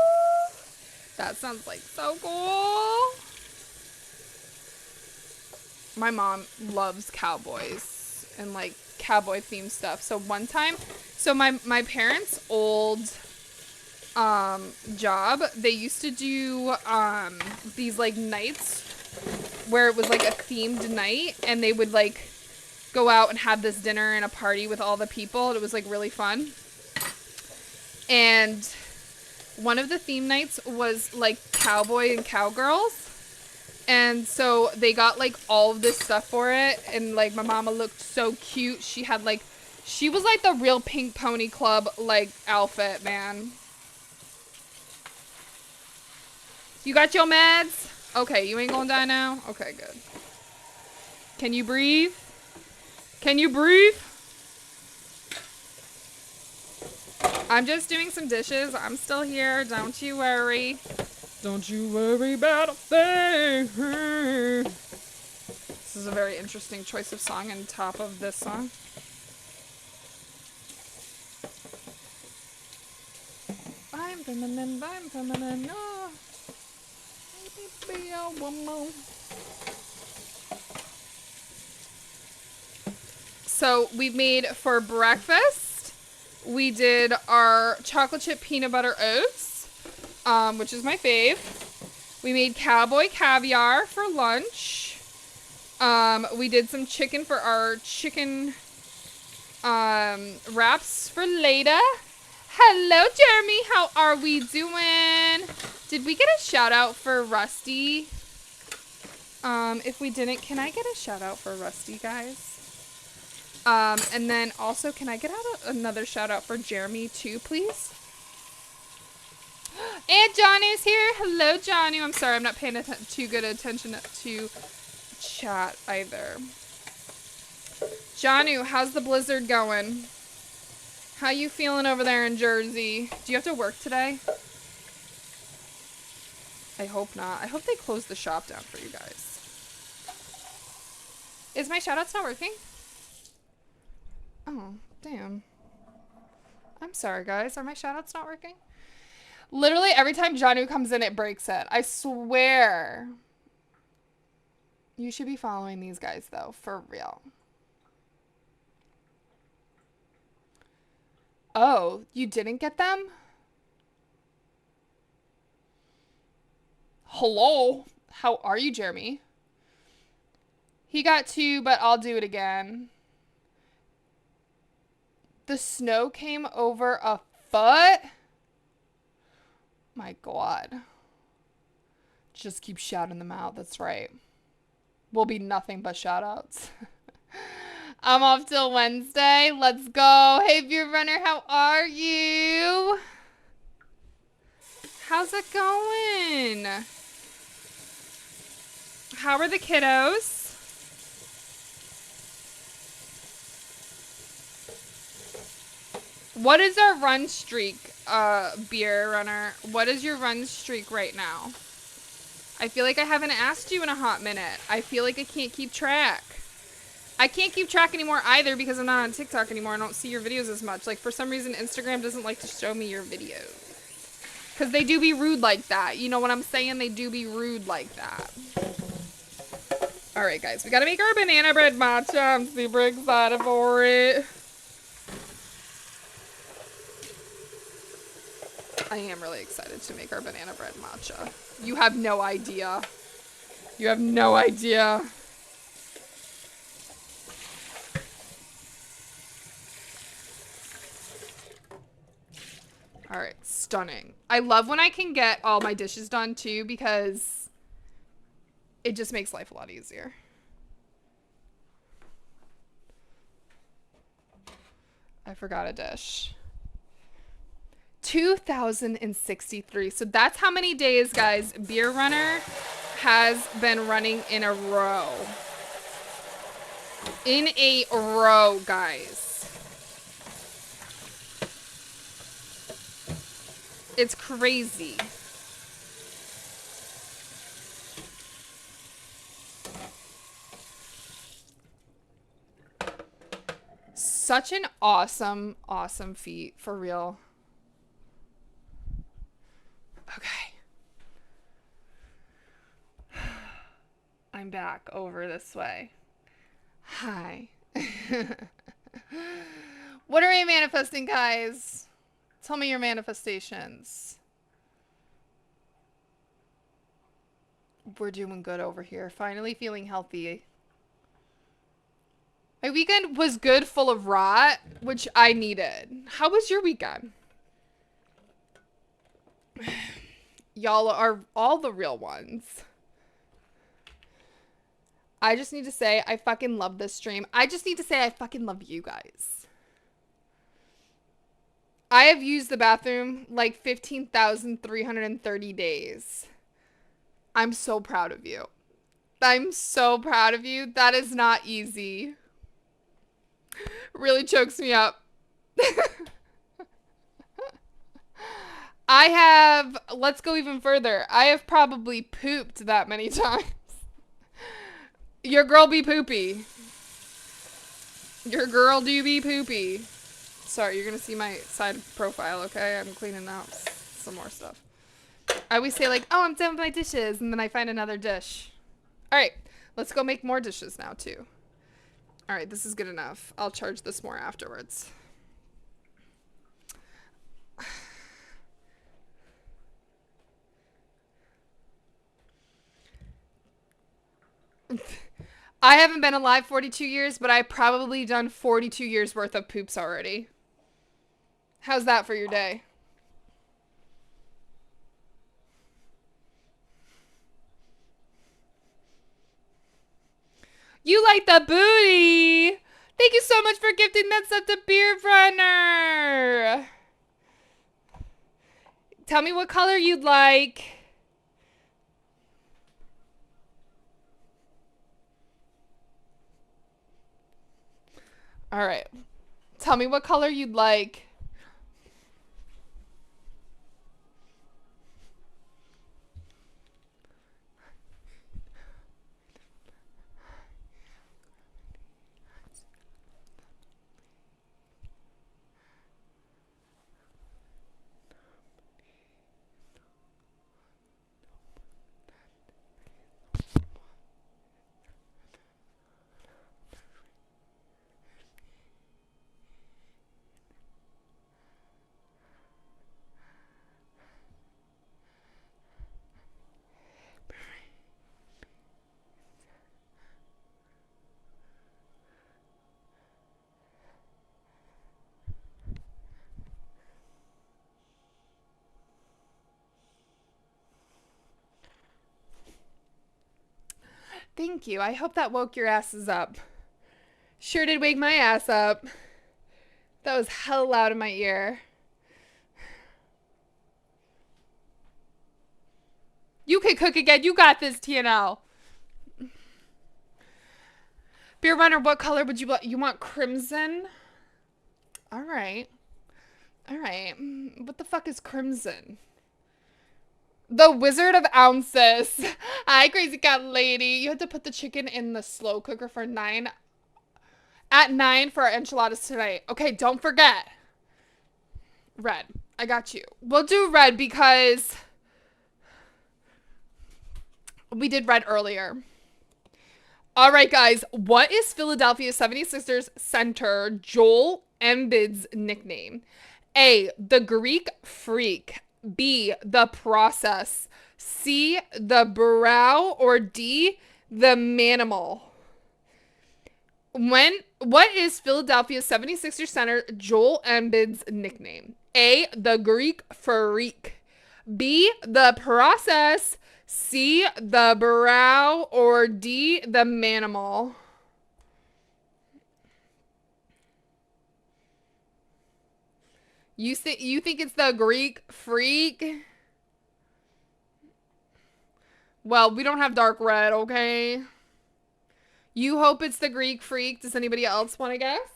Speaker 1: That sounds like so cool. My mom loves cowboys and like cowboy themed stuff. So one time, so my parents' old job, they used to do these like nights where it was like a themed night, and they would like go out and have this dinner and a party with all the people. It was like really fun. And one of the theme nights was like cowboy and cowgirls. And so they got like all of this stuff for it. And like my mama looked so cute. She had like, she was like the real Pink Pony Club like outfit, man. You got your meds? Okay, you ain't gonna die now? Okay, good. Can you breathe? Can you breathe? I'm just doing some dishes. I'm still here. Don't you worry. Don't you worry about a thing. This is a very interesting choice of song on top of this song. I'm feminine, no. Be a woman. So we made for breakfast, we did our chocolate chip peanut butter oats, which is my fave. We made cowboy caviar for lunch. We did some chicken for our chicken wraps for later. Hello, Jeremy. How are we doing? Did we get a shout out for Rusty? If we didn't, can I get a shout out for Rusty, guys? And then also, can I get out another shout out for Jeremy too, please? And Johnny's here. Hello, Johnny. I'm sorry, I'm not paying too good attention to chat either. Johnny, how's the blizzard going? How you feeling over there in Jersey? Do you have to work today? I hope not. I hope they close the shop down for you guys. Is my shoutouts not working? Oh, damn. I'm sorry, guys. Are my shoutouts not working? Literally, every time Janu comes in, it breaks it. I swear. You should be following these guys, though. For real. Oh, you didn't get them? Hello? How are you, Jeremy? He got 2, but I'll do it again. The snow came over a foot? My God. Just keep shouting them out. That's right. Will be nothing but shout outs. I'm off till Wednesday. Let's go. Hey, Beer Runner, how are you? How's it going? How are the kiddos? What is our run streak, Beer Runner? What is your run streak right now? I feel like I haven't asked you in a hot minute. I feel like I can't keep track. I can't keep track anymore either because I'm not on TikTok anymore. I don't see your videos as much. Like, for some reason, Instagram doesn't like to show me your videos. Because they do be rude like that. You know what I'm saying? They do be rude like that. Alright, guys. We gotta make our banana bread matcha. I'm super excited for it. I am really excited to make our banana bread matcha. You have no idea. You have no idea. All right, stunning. I love when I can get all my dishes done too because it just makes life a lot easier. I forgot a dish. 2,063. So that's how many days, guys, Beer Runner has been running in a row. In a row, guys. It's crazy. Such an awesome, awesome feat, for real. Okay. I'm back over this way. Hi. What are we manifesting, guys? Tell me your manifestations. We're doing good over here. Finally feeling healthy. My weekend was good, full of rot, which I needed. How was your weekend? Y'all are all the real ones. I just need to say I fucking love this stream. I just need to say I fucking love you guys. I have used the bathroom like 15,330 days. I'm so proud of you. I'm so proud of you. That is not easy. Really chokes me up. Let's go even further. I have probably pooped that many times. Your girl be poopy. Your girl do be poopy. Sorry, you're gonna see my side profile, okay? I'm cleaning out some more stuff. I always say like, oh, I'm done with my dishes, and then I find another dish. All right, let's go make more dishes now too. All right, this is good enough. I'll charge this more afterwards. I haven't been alive 42 years, but I've probably done 42 years worth of poops already. How's that for your day? You like the booty! Thank you so much for gifting that stuff to Beard Runner! Tell me what color you'd like. Alright. Tell me what color you'd like. Thank you. I hope that woke your asses up. Sure did wake my ass up. That was hell loud in my ear. You can cook again. You got this, TNL. Beer Runner, what color would you want? You want crimson? All right. All right. What the fuck is crimson? The Wizard of Ounces. Hi, Crazy Cat Lady. You had to put the chicken in the slow cooker for 9. At 9 for our enchiladas tonight. Okay, don't forget. Red. I got you. We'll do red because we did red earlier. All right, guys. What is Philadelphia 76ers center Joel Embiid's nickname? A, the Greek Freak. B, the Process. C, the Brow. Or D, the Manimal. What is Philadelphia 76ers center Joel Embiid's nickname? A, the Greek Freak. B, the Process. C, the Brow. Or D, the Manimal. You think it's the Greek Freak? Well, we don't have dark red, okay? You hope it's the Greek Freak. Does anybody else want to guess?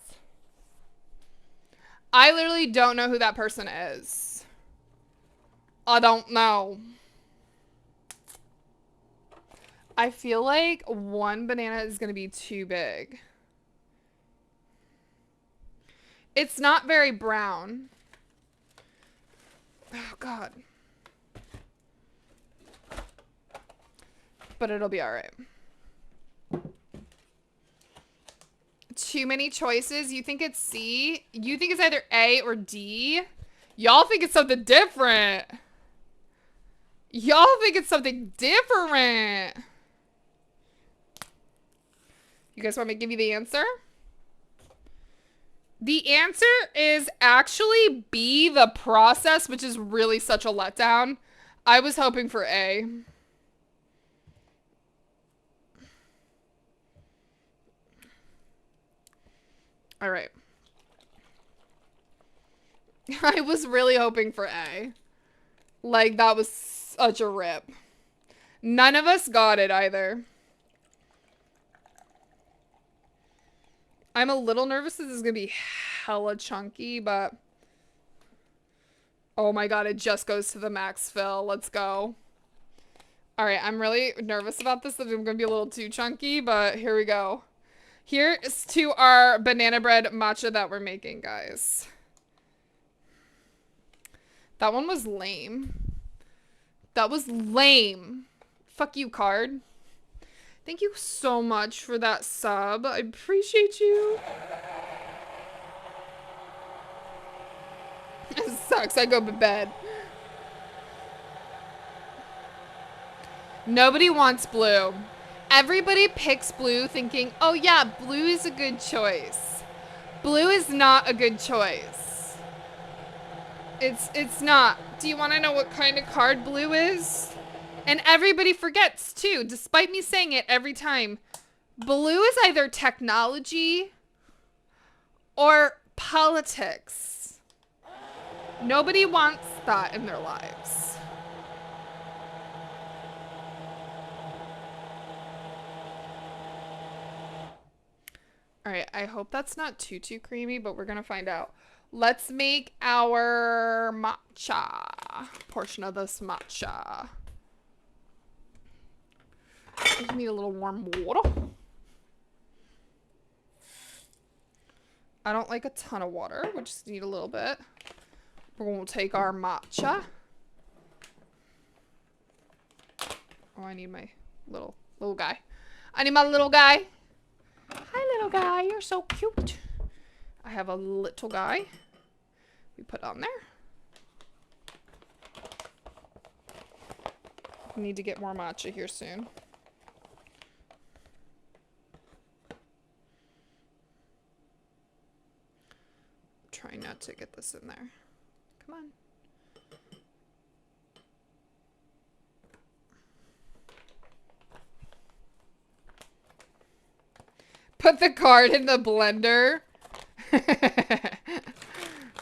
Speaker 1: I literally don't know who that person is. I don't know. I feel like one banana is going to be too big. It's not very brown. Oh, God. But it'll be all right. Too many choices. You think it's C? You think it's either A or D? Y'all think it's something different. Y'all think it's something different. You guys want me to give you the answer? The answer is actually B, the process, which is really such a letdown. I was hoping for A. All right. I was really hoping for A. Like, that was such a rip. None of us got it either. I'm a little nervous that this is gonna be hella chunky, but... Oh my god, it just goes to the max fill. Let's go. Alright, I'm really nervous about this, that I'm gonna be a little too chunky, but here we go. Here is to our banana bread matcha that we're making, guys. That one was lame. That was lame. Fuck you, card. Thank you so much for that sub. I appreciate you. It sucks. I go to bed. Nobody wants blue. Everybody picks blue thinking, oh yeah, blue is a good choice. Blue is not a good choice. It's not. Do you want to know what kind of card blue is? And everybody forgets too, despite me saying it every time. Blue is either technology or politics. Nobody wants that in their lives. All right, I hope that's not too creamy, but we're gonna find out. Let's make our matcha portion of this matcha. I need a little warm water. I don't like a ton of water. We just need a little bit. We're going to take our matcha. Oh, I need my little guy. I need my little guy. Hi, little guy. You're so cute. I have a little guy. We put on there. We need to get more matcha here soon. Try not to get this in there. Come on. Put the card in the blender.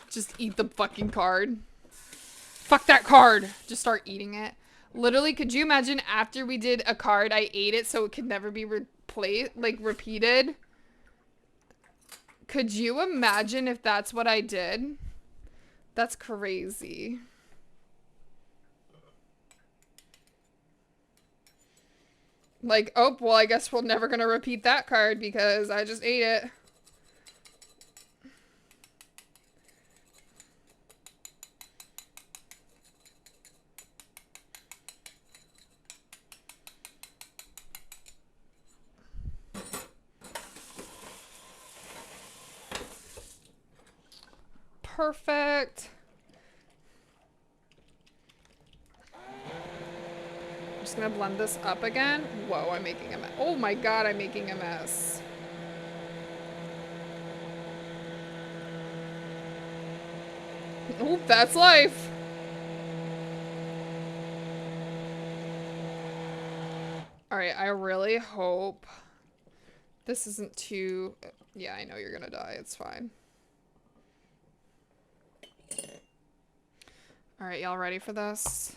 Speaker 1: Just eat the fucking card. Fuck that card. Just start eating it. Literally, could you imagine after we did a card, I ate it so it could never be repeated? Could you imagine if that's what I did? That's crazy. Like, oh, well, I guess we're never gonna repeat that card because I just ate it. Perfect. I'm just gonna blend this up again. Whoa, I'm making a mess. Oh my god, I'm making a mess. Oh, that's life. Alright, I really hope this isn't too... Yeah, I know you're gonna die. It's fine. Alright, y'all ready for this?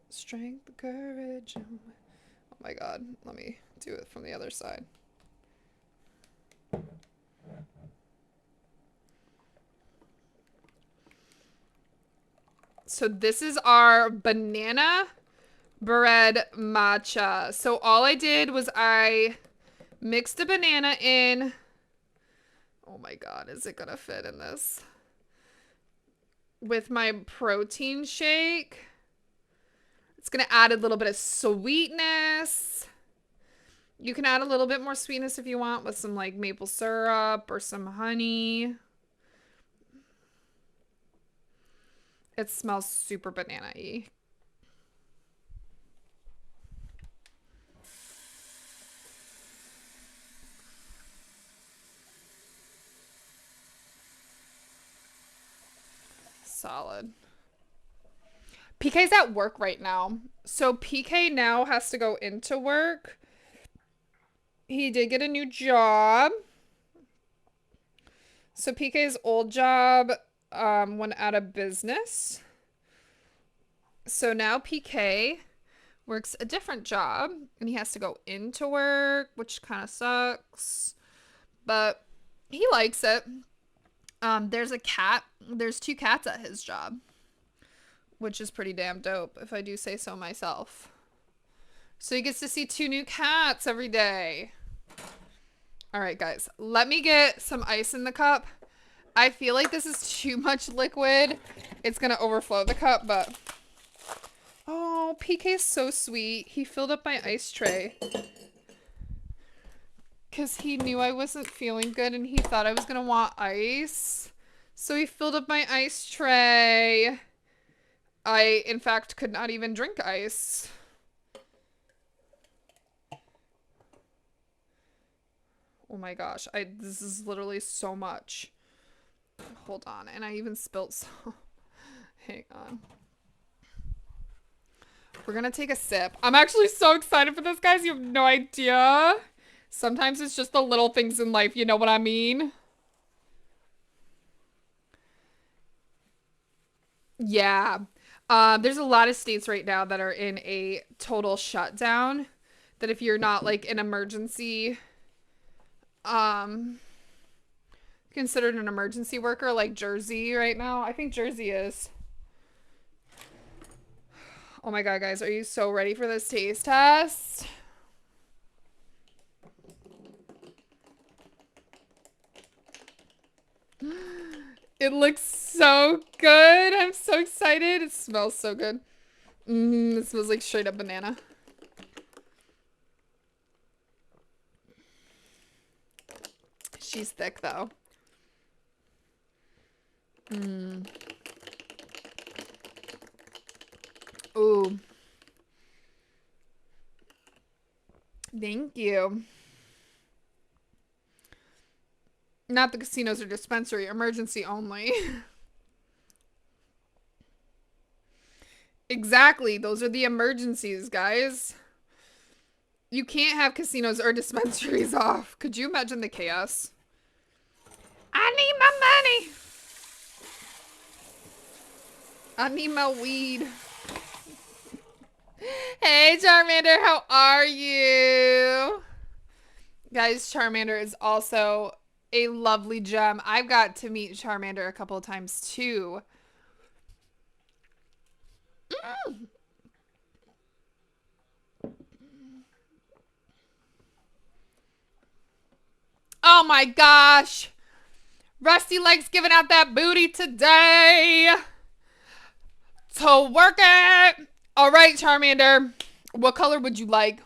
Speaker 1: Strength, courage. Oh my god. Let me do it from the other side. So this is our banana bread matcha. So all I did was I mixed a banana in. Oh my god, is it gonna fit in this? With my protein shake. It's gonna add a little bit of sweetness. You can add a little bit more sweetness if you want with some like maple syrup or some honey. It smells super banana-y. solid. PK's at work right now. So PK now has to go into work. He did get a new job. So PK's old job went out of business. So now PK works a different job and he has to go into work, which kind of sucks. But he likes it. There's a cat. There's 2 cats at his job, which is pretty damn dope, if I do say so myself. So he gets to see 2 new cats every day. All right, guys, let me get some ice in the cup. I feel like this is too much liquid. It's going to overflow the cup, but... Oh, PK's so sweet. He filled up my ice tray. Because he knew I wasn't feeling good and he thought I was going to want ice. So he filled up my ice tray. I, in fact, could not even drink ice. Oh my gosh. This is literally so much. Hold on. And I even spilt some. Hang on. We're going to take a sip. I'm actually so excited for this, guys. You have no idea. Sometimes it's just the little things in life. You know what I mean? Yeah. There's a lot of states right now that are in a total shutdown. That if you're not like an emergency, considered an emergency worker, like Jersey right now. I think Jersey is. Oh my God, guys, are you so ready for this taste test? It looks so good. I'm so excited. It smells so good. It smells like straight up banana. She's thick though. Ooh. Thank you. Not the casinos or dispensary, emergency only. Exactly, those are the emergencies, guys. You can't have casinos or dispensaries off. Could you imagine the chaos? I need my money. I need my weed. Hey, Charmander, how are you? Guys, Charmander is also a lovely gem. I've got to meet Charmander a couple of times too. Oh my gosh. Rusty likes giving out that booty today. To work it. All right, Charmander. What color would you like?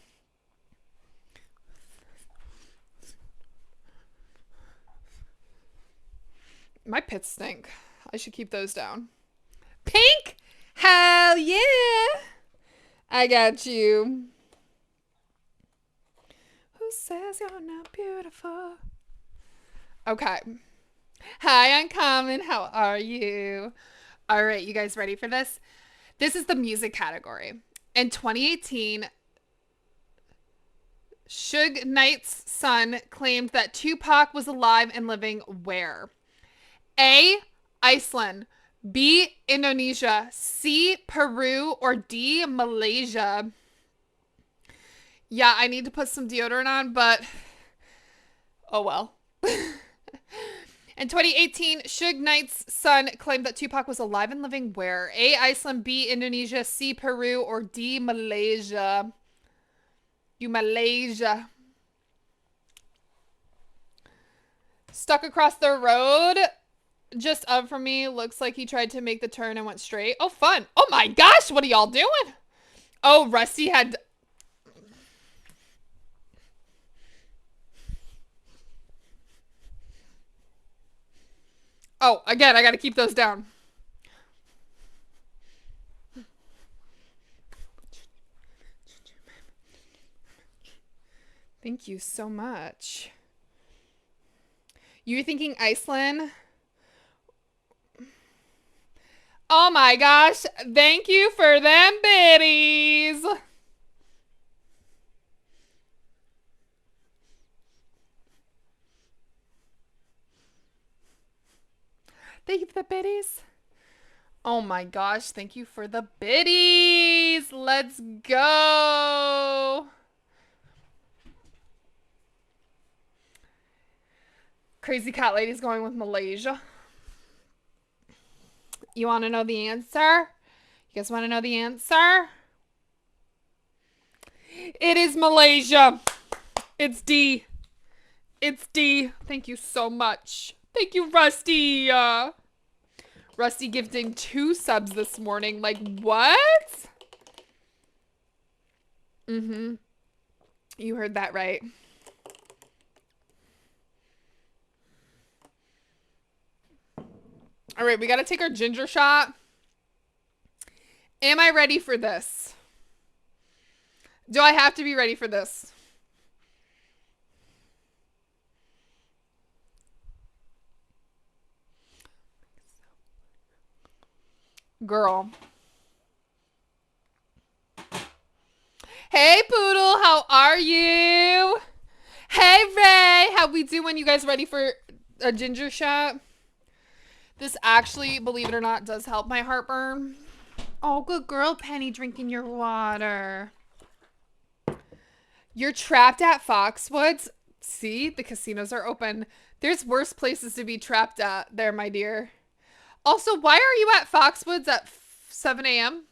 Speaker 1: My pits stink. I should keep those down. Pink? Hell yeah. I got you. Who says you're not beautiful? Okay. Hi, Uncommon. How are you? All right, you guys ready for this? This is the music category. In 2018, Suge Knight's son claimed that Tupac was alive and living where? A, Iceland. B, Indonesia. C, Peru. Or D, Malaysia. Yeah, I need to put some deodorant on, but oh well. In 2018, Suge Knight's son claimed that Tupac was alive and living where? A, Iceland. B, Indonesia. C, Peru. Or D, Malaysia. You Malaysia. Stuck across the road just up from me. Looks like he tried to make the turn and went straight. Oh, fun. Oh my gosh, what are y'all doing? Oh, Rusty had... Oh, again, I gotta keep those down. Thank you so much. You're thinking Iceland? Oh my gosh. Thank you for them biddies. Thank you for the biddies. Oh my gosh. Thank you for the biddies. Let's go. Crazy Cat Lady's going with Malaysia. You want to know the answer? You guys want to know the answer? It is Malaysia. It's D. It's D. Thank you so much. Thank you, Rusty. Rusty gifting 2 subs this morning. Like, what? Mm-hmm. You heard that right. All right, we got to take our ginger shot. Am I ready for this? Do I have to be ready for this? Girl. Hey, Poodle, how are you? Hey, Ray, how we doing? You guys ready for a ginger shot? This actually, believe it or not, does help my heartburn. Oh, good girl, Penny, drinking your water. You're trapped at Foxwoods. See, the casinos are open. There's worse places to be trapped at there, my dear. Also, why are you at Foxwoods at 7 a.m.?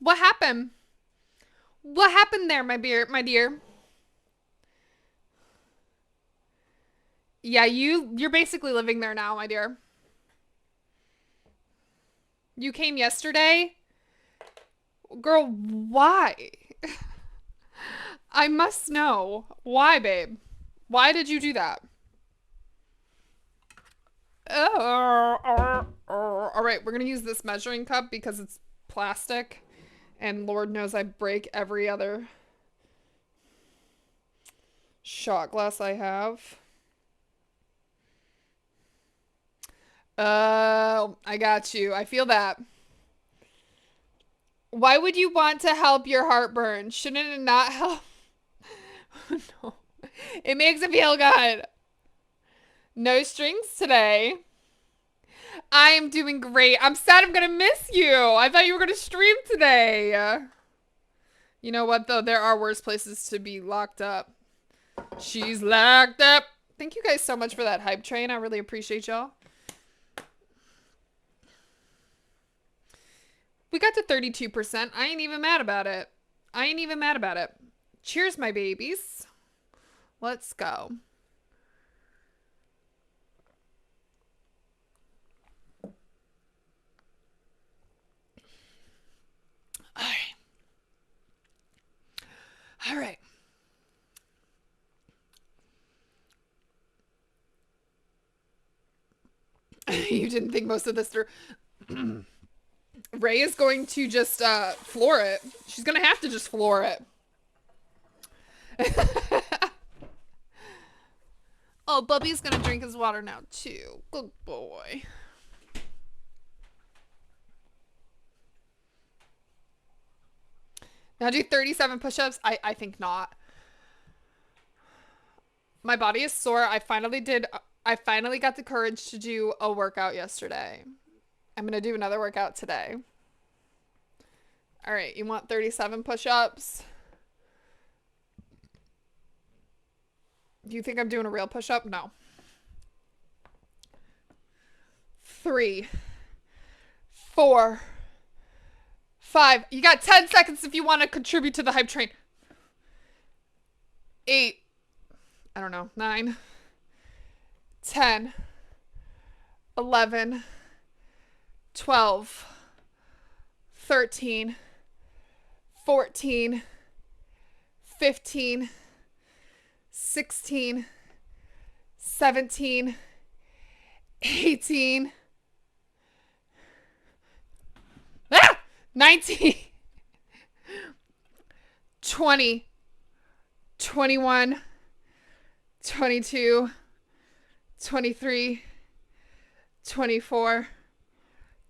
Speaker 1: What happened? What happened there, my dear? Yeah, you're basically living there now, my dear. You came yesterday? Girl, why? I must know. Why, babe? Why did you do that? All right, we're going to use this measuring cup because it's plastic. And Lord knows I break every other shot glass I have. I got you. I feel that. Why would you want to help your heartburn? Shouldn't it not help? No. It makes it feel good. No strings today. I am doing great. I'm sad I'm going to miss you. I thought you were going to stream today. You know what, though? There are worse places to be locked up. She's locked up. Thank you guys so much for that hype train. I really appreciate y'all. We got to 32%. I ain't even mad about it. I ain't even mad about it. Cheers, my babies. Let's go. All right. All right. You didn't think most of this through. Ray is going to just floor it. She's going to have to just floor it. Oh, Bubby's going to drink his water now, too. Good boy. Now do 37 push-ups? I think not. My body is sore. I finally got the courage to do a workout yesterday. I'm going to do another workout today. All right, you want 37 push-ups? Do you think I'm doing a real push-up? No. 3, 4, 5. You got 10 seconds if you want to contribute to the hype train. 8. I don't know. 9, 10, 11, 12, 13, 14, 15, 16, 17, 18, 19, 20, 21, 22, 23, 24,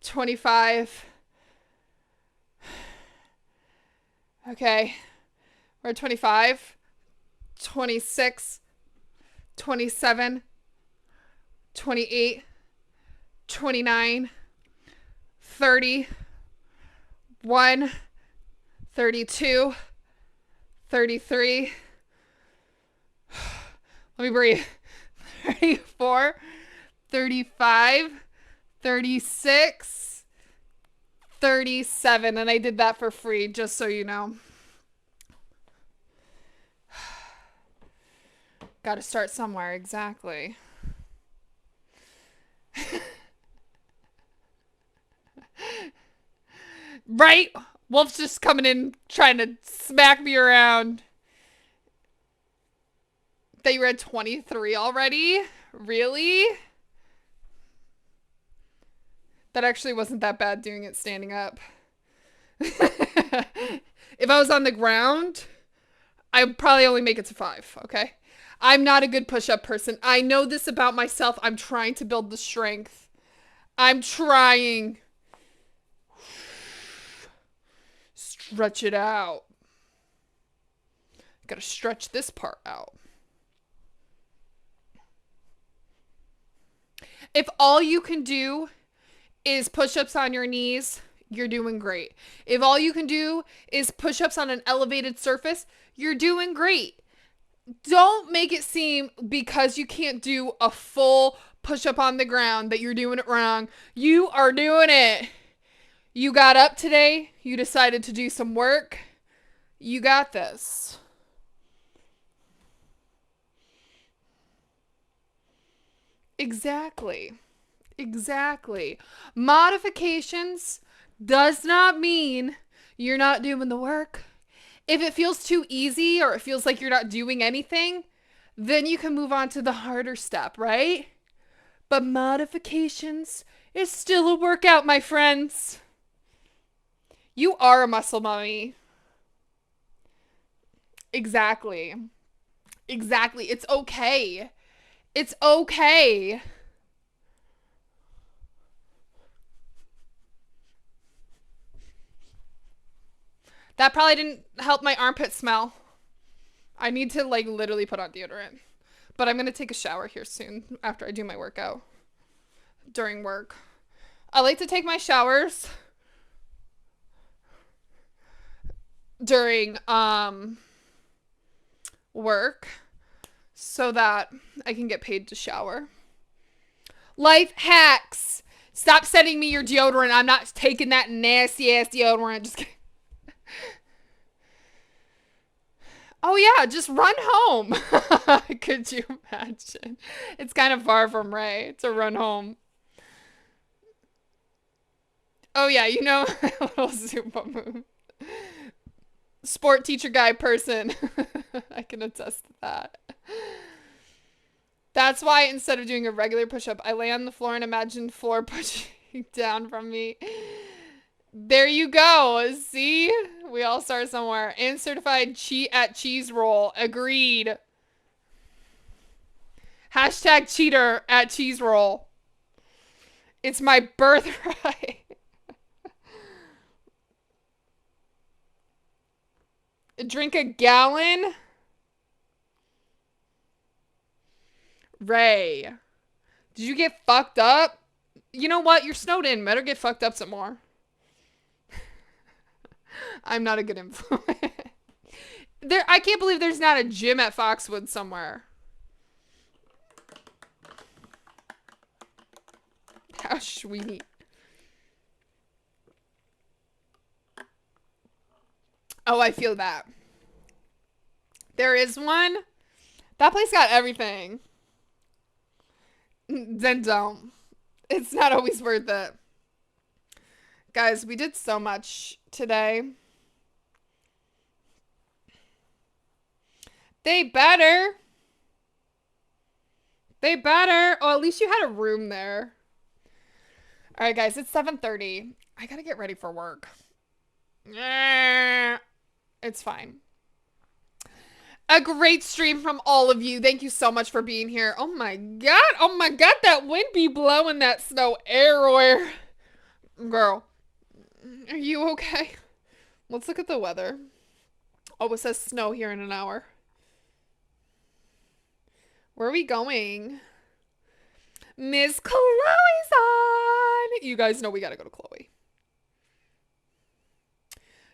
Speaker 1: 25. Okay. We're at 25, 26, 27, 28, 29, 30, 1, 32, 33. Let me breathe. 34, 35, 36, 37. And I did that for free, just so you know. Got to start somewhere, exactly. Right? Wolf's just coming in trying to smack me around. That you were at 23 already? Really? That actually wasn't that bad doing it standing up. If I was on the ground, I'd probably only make it to 5, okay? I'm not a good push-up person. I know this about myself. I'm trying to build the strength. I'm trying. Stretch it out. Gotta stretch this part out. If all you can do is push-ups on your knees, you're doing great. If all you can do is push-ups on an elevated surface, you're doing great. Don't make it seem because you can't do a full push-up on the ground that you're doing it wrong. You are doing it. You got up today. You decided to do some work. You got this. Exactly. Exactly. Modifications does not mean you're not doing the work. If it feels too easy or it feels like you're not doing anything, then you can move on to the harder step, right? But modifications is still a workout, my friends. You are a muscle mummy. Exactly. Exactly. It's okay. It's okay. That probably didn't help my armpit smell. I need to like literally put on deodorant. But I'm going to take a shower here soon after I do my workout. During work. I like to take my showers during work so that I can get paid to shower. Life hacks. Stop sending me your deodorant. I'm not taking that nasty ass deodorant. Just kidding. Oh yeah, just run home. Could you imagine? It's kind of far from Ray to run home. Oh yeah, you know, a little Zumba move. Sport teacher guy person. I can attest to that. That's why instead of doing a regular push-up, I lay on the floor and imagine floor pushing down from me. There you go. See? We all start somewhere. And certified cheat at cheese roll. Agreed. Hashtag cheater at cheese roll. It's my birthright. Drink a gallon? Ray. Did you get fucked up? You know what? You're snowed in. Better get fucked up some more. I'm not a good influence. I can't believe there's not a gym at Foxwood somewhere. How sweet. Oh, I feel that. There is one. That place got everything. Then don't. It's not always worth it. Guys, we did so much today. They better. They better. Oh, at least you had a room there. All right, guys, it's 7:30. I gotta get ready for work. It's fine. A great stream from all of you. Thank you so much for being here. Oh my god. Oh my god, that wind be blowing that snow everywhere. Girl, are you okay? Let's look at the weather. Oh, it says snow here in an hour. Where are we going? Miss Chloe's on. You guys know we gotta go to Chloe.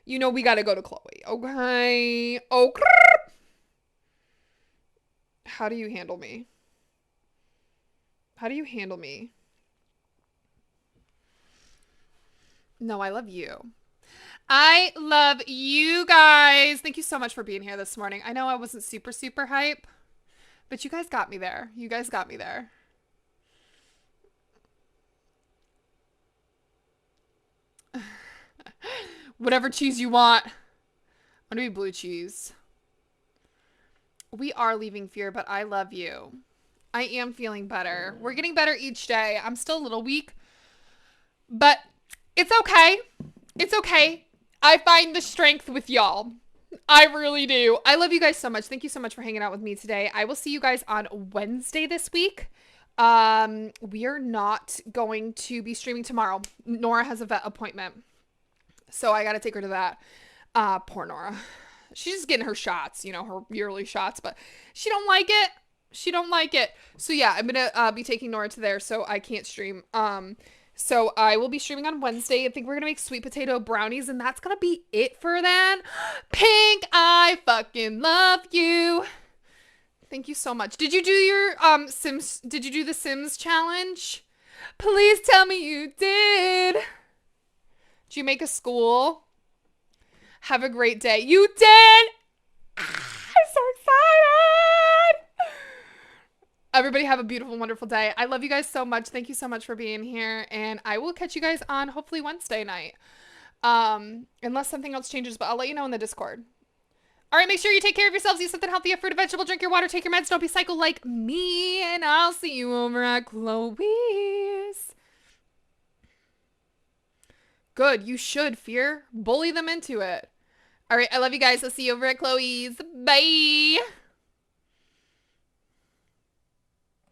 Speaker 1: You know we gotta go to Chloe. Okay. Oh. How do you handle me? How do you handle me? No, I love you. I love you guys. Thank you so much for being here this morning. I know I wasn't super, super hype, but you guys got me there. You guys got me there. Whatever cheese you want. I'm gonna be blue cheese. We are leaving fear, but I love you. I am feeling better. We're getting better each day. I'm still a little weak, but it's okay. It's okay. I find the strength with y'all. I really do. I love you guys so much. Thank you so much for hanging out with me today. I will see you guys on Wednesday this week. We are not going to be streaming tomorrow. Nora has a vet appointment, so I got to take her to that. Poor Nora. She's just getting her shots, you know, her yearly shots, but she don't like it. She don't like it. So yeah, I'm going to be taking Nora to there, so I can't stream. So I will be streaming on Wednesday. I think we're going to make sweet potato brownies, and that's going to be it for then. Pink, I fucking love you. Thank you so much. Did you do your Sims? Did you do the Sims challenge? Please tell me you did. Did you make a school? Have a great day. You did. I'm so excited. Everybody have a beautiful, wonderful day. I love you guys so much. Thank you so much for being here. And I will catch you guys on hopefully Wednesday night. Unless something else changes, but I'll let you know in the Discord. All right, make sure you take care of yourselves. Eat something healthy, a fruit, a vegetable, drink your water, take your meds. Don't be psycho like me. And I'll see you over at Chloe's. Good. You should, Fear. Bully them into it. All right. I love you guys. I'll see you over at Chloe's. Bye.